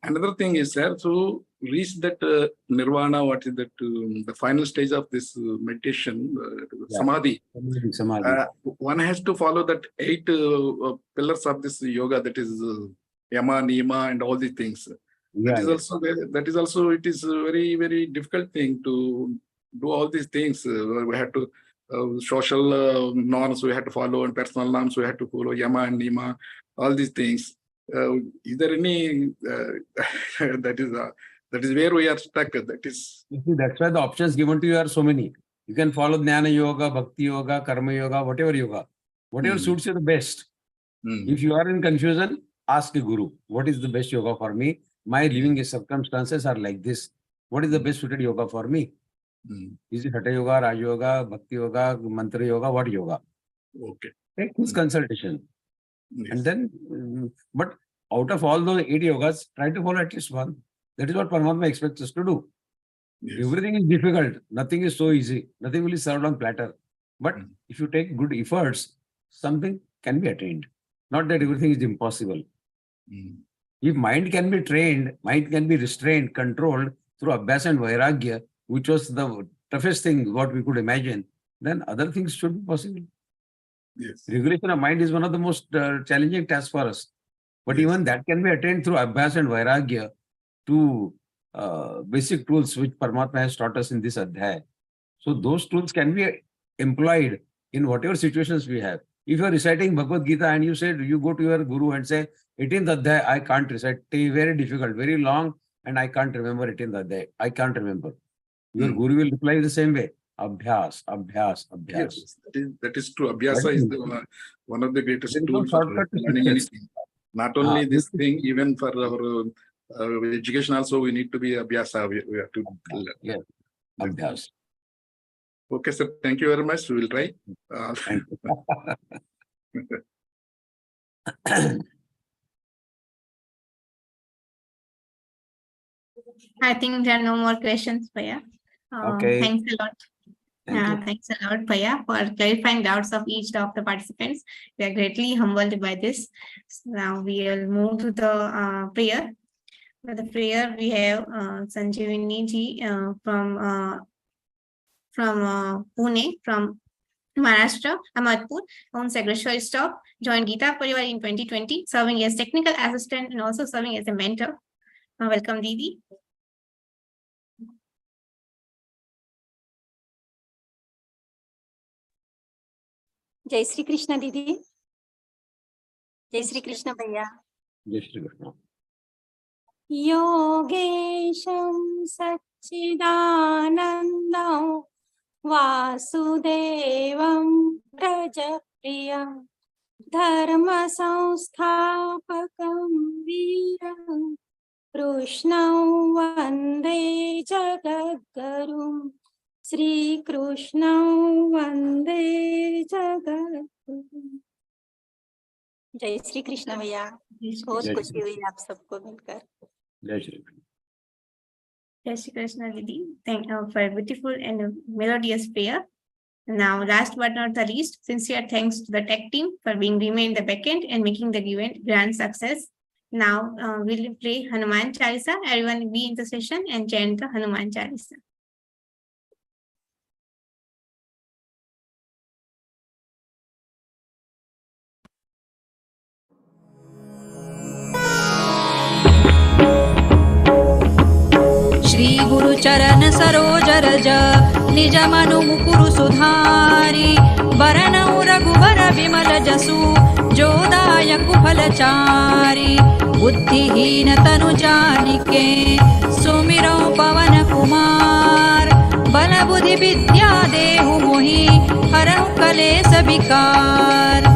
another thing is, sir, to reach that nirvana, what is that? The final stage of this meditation, samadhi. One has to follow that 8 pillars of this yoga. That is yama, niyama, and all these things. That is also it is a very, very difficult thing to do all these things. We have to social norms we have to follow, and personal norms we have to follow, yama and nima, all these things. Is there any that is where we are stuck? That's why the options given to you are so many. You can follow jnana yoga, bhakti yoga, karma yoga, whatever suits you the best. If you are in confusion, ask a guru, what is the best yoga for me? My living circumstances are like this. What is the best suited yoga for me? Is it Hatha Yoga, Raj Yoga, Bhakti Yoga, Mantra Yoga, what yoga? Okay. Take this consultation. And then, but out of all those 8 yogas, try to follow at least one. That is what Paramatma expects us to do. Everything is difficult. Nothing is so easy. Nothing will be served on platter. But if you take good efforts, something can be attained. Not that everything is impossible. If mind can be trained, mind can be restrained, controlled through Abhyasa and Vairagya, which was the toughest thing what we could imagine, then other things should be possible. Yes. Regulation of mind is one of the most challenging tasks for us. But even that can be attained through Abhyasa and Vairagya, two basic tools which Paramatma has taught us in this Adhyaya. So those tools can be employed in whatever situations we have. If you are reciting Bhagavad-Gītā and you said, you go to your guru and say, 18th Adhyaya, I can't recite, very difficult, very long, and I can't remember 18th Adhyaya. I can't remember. Your guru will reply the same way. Abhyas, abhyas, abhyas. Yes, that is true. Abhyasa is one of the greatest tools for learning anything. Not only this thing, even for our education also, we need to be abhyasa. We have to learn. Yes, abhyas. Okay, sir. Thank you very much. We will try. Thank you. I think there are no more questions, Bhaiya. Okay. Thanks a lot. Thanks a lot, Bhaiya, for clarifying doubts of each of the participants. We are greatly humbled by this. So now we will move to the prayer. For the prayer, we have Sanjeevani ji from Pune, from Maharashtra, Ahmadpur, owns a grocery stop, joined Gita Parivar in 2020, serving as technical assistant and also serving as a mentor. Welcome, Didi. जय श्री कृष्ण दीदी, जय श्री कृष्ण भैया। जय श्री कृष्ण। योगेशं सच्चिदानन्दं वासुदेवं प्रजप्रियं धर्मसंस्थापकं वीरं कृष्णं वन्दे जगद्गुरुं श्री कृष्ण वंदे जगद्गुरु। जय श्री कृष्ण भैया, बहुत खुशी हुई आप सबको मिलकर। जय Shri Krishna. Jai Shri Krishna, Didi. Thank you for a beautiful and melodious prayer. Now, last but not the least, sincere thanks to the tech team for being remain the backend and making the event grand success. Now, we'll play Hanuman Chalisa. Everyone be in the session and chant the Hanuman Chalisa. Shri गुरु चरण सरोज रज निज मनु मुकुरु सुधारी बरनउ रघुबर विमल जसु जो दायकु फलचारी बुद्धिहीन तनु जानिके सुमिरो पवन कुमार बल बुद्धि विद्या देहु मोहि हरहु कलेश विकार।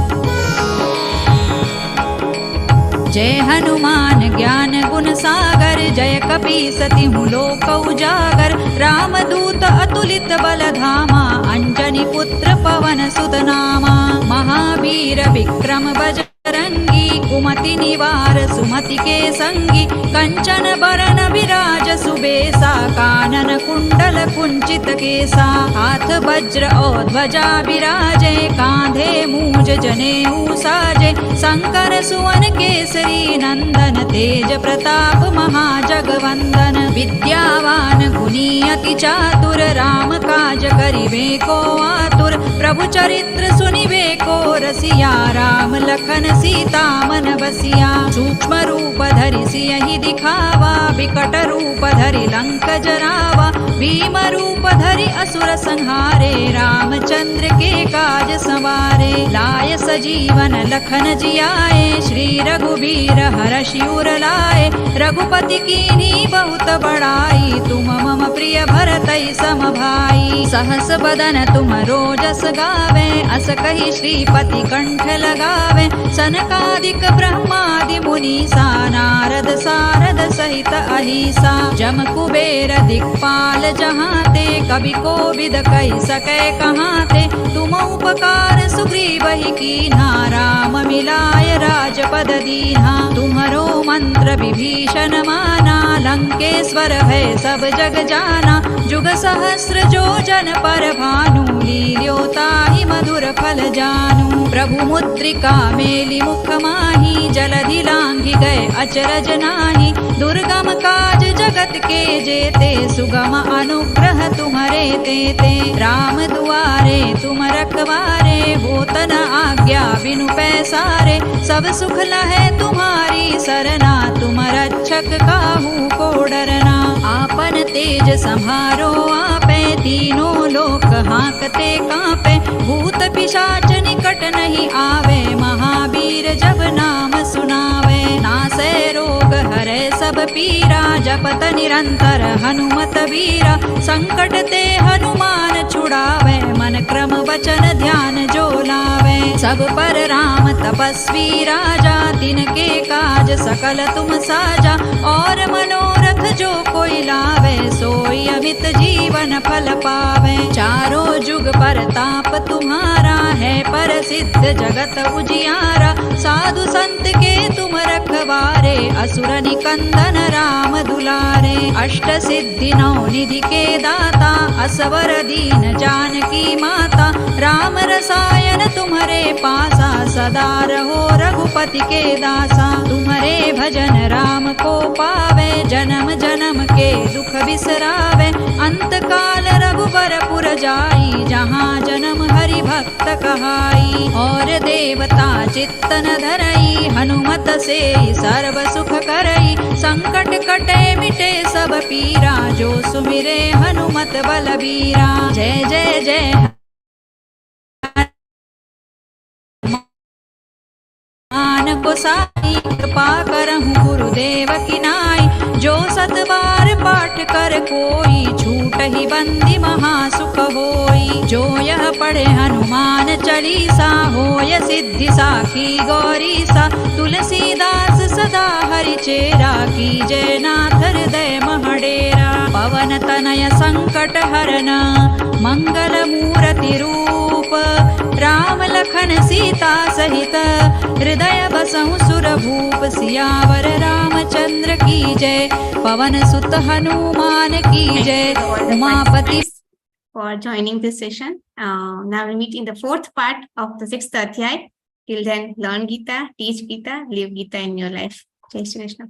जय हनुमान ज्ञान गुण सागर जय कपीसति लोक उजागर रामदूत अतुलित बल धामा अंजनी पुत्र पवन सुत नामा। महावीर विक्रम बजरंगी कुमति निवार सुमति के संगी कंचन बरन विराज सुबेसा कानन कुंडल कुंचित केसा। हाथ वज्र और ध्वजा विराजे कांधे मूज जनेऊ साजे शंकर सुवन केसरी नंदन तेज प्रताप महाजगवंदन। विद्यावान गुणी अति चातुर राम काज करिबे को आतुर प्रभु चरित्र सुनिबे को रसिया राम लखन सीता मन बसिया। सूक्ष्म रूप धरि सियहि दिखावा विकट रूप धरि लंक जरावा भीम रूप धरि असुर संहारे रामचंद्र के काज संवारे। लाय सजीवन लखन जियाए श्री रघुबीर हरषि उर लाए रघुपति कीन्ही बहुत बड़ाई तुम मम प्रिय भरतहि सम भाई। सहस बदन तुम रोजस गावे अस कहि श्रीपति कंठ लगावे सनकादिक ब्रह्मादि मुनीसा नारद सारद सहित अहिसा। जम कुबेर दिक्पाल जहाते कवि कोविद कहि सकै कहाते तुम उपकार सुग्रीवहि कीन्हा राम मिलाय राजपद दीन्हा। तुम्हरो मंत्र विभीषण माना लंकेश्वर है सब जग जाना जुग सहस्र जो जन पर भानु लील्योताहि मधुर फल जानू। प्रभु मुद्रिका मेलि मुख माहि जलधि लांघि गए अचरज नाही दुर्गम काज जगत के जेते सुगम अनुग्रह तुम्हरे तेते। राम दुआरे तुम रखवारे होत न आज्ञा बिनु पैसारे सब सुख लहै तुम्हारी सरना तुम रक्षक काहू को डरना। आपन तेज सम्हारो आपे तीनों लोक हांकते कांपे भूत पिशाच निकट नहीं आवे महावीर जब नाम सुनावे। नासै रोग हरै सब पीरा जपत निरंतर हनुमत वीरा संकट ते हनुमान छुड़ावे मन क्रम वचन ध्यान जो लावे। सब पर राम तपस्वी राजा तिनके काज सकल तुम साजा और मनोरथ जो कोई लावे सोई अमित जीवन फल पावे। चारों जुग परताप तुम्हारा है प्रसिद्ध जगत उजियारा साधु संत के तुम रखवारे असुर निकंदन राम दुलारे। अष्ट सिद्धि नौ निधि के दाता असवर दीन जानकी माता राम रसायन तुम्हारे पासा सदा रहो रघुपति के दासा। तुम्हारे भजन राम को पावे जन्म जन्म के दुख बिसरावे अंत काल रघुबरपुर जाई जहाँ जन्म हरि भक्त कहाई। और देवता चित्तन धरई हनुमत से सर्व सुख करई संकट कटे मिटे सब पीरा जो सुमिरे हनुमत बलबीरा। जय जय जय मान को साई कृपा करहु गुरुदेव की नाई जो सत बार पाठ कर कोई छूट ही बंदी महासुख होई। जो यह पढ़े हनुमान चालीसा होय सिद्धि साखी गौरीसा तुलसीदास सदा हरि चेरा की जय नाथ हृदय महडेरा। पवन तनय संकट हरन मंगल मूर्ति रूप राम लखन सीता सहित हृदय बसहु सुर भूप सियावर रामचंद्र की जय पवन सुत हनुमान की जय Umapati. For joining this session. Now we meet in the fourth part of the 6th Adhyay. Till then, learn Gita, teach Gita, live Gita in your life. Jai Shri Krishna.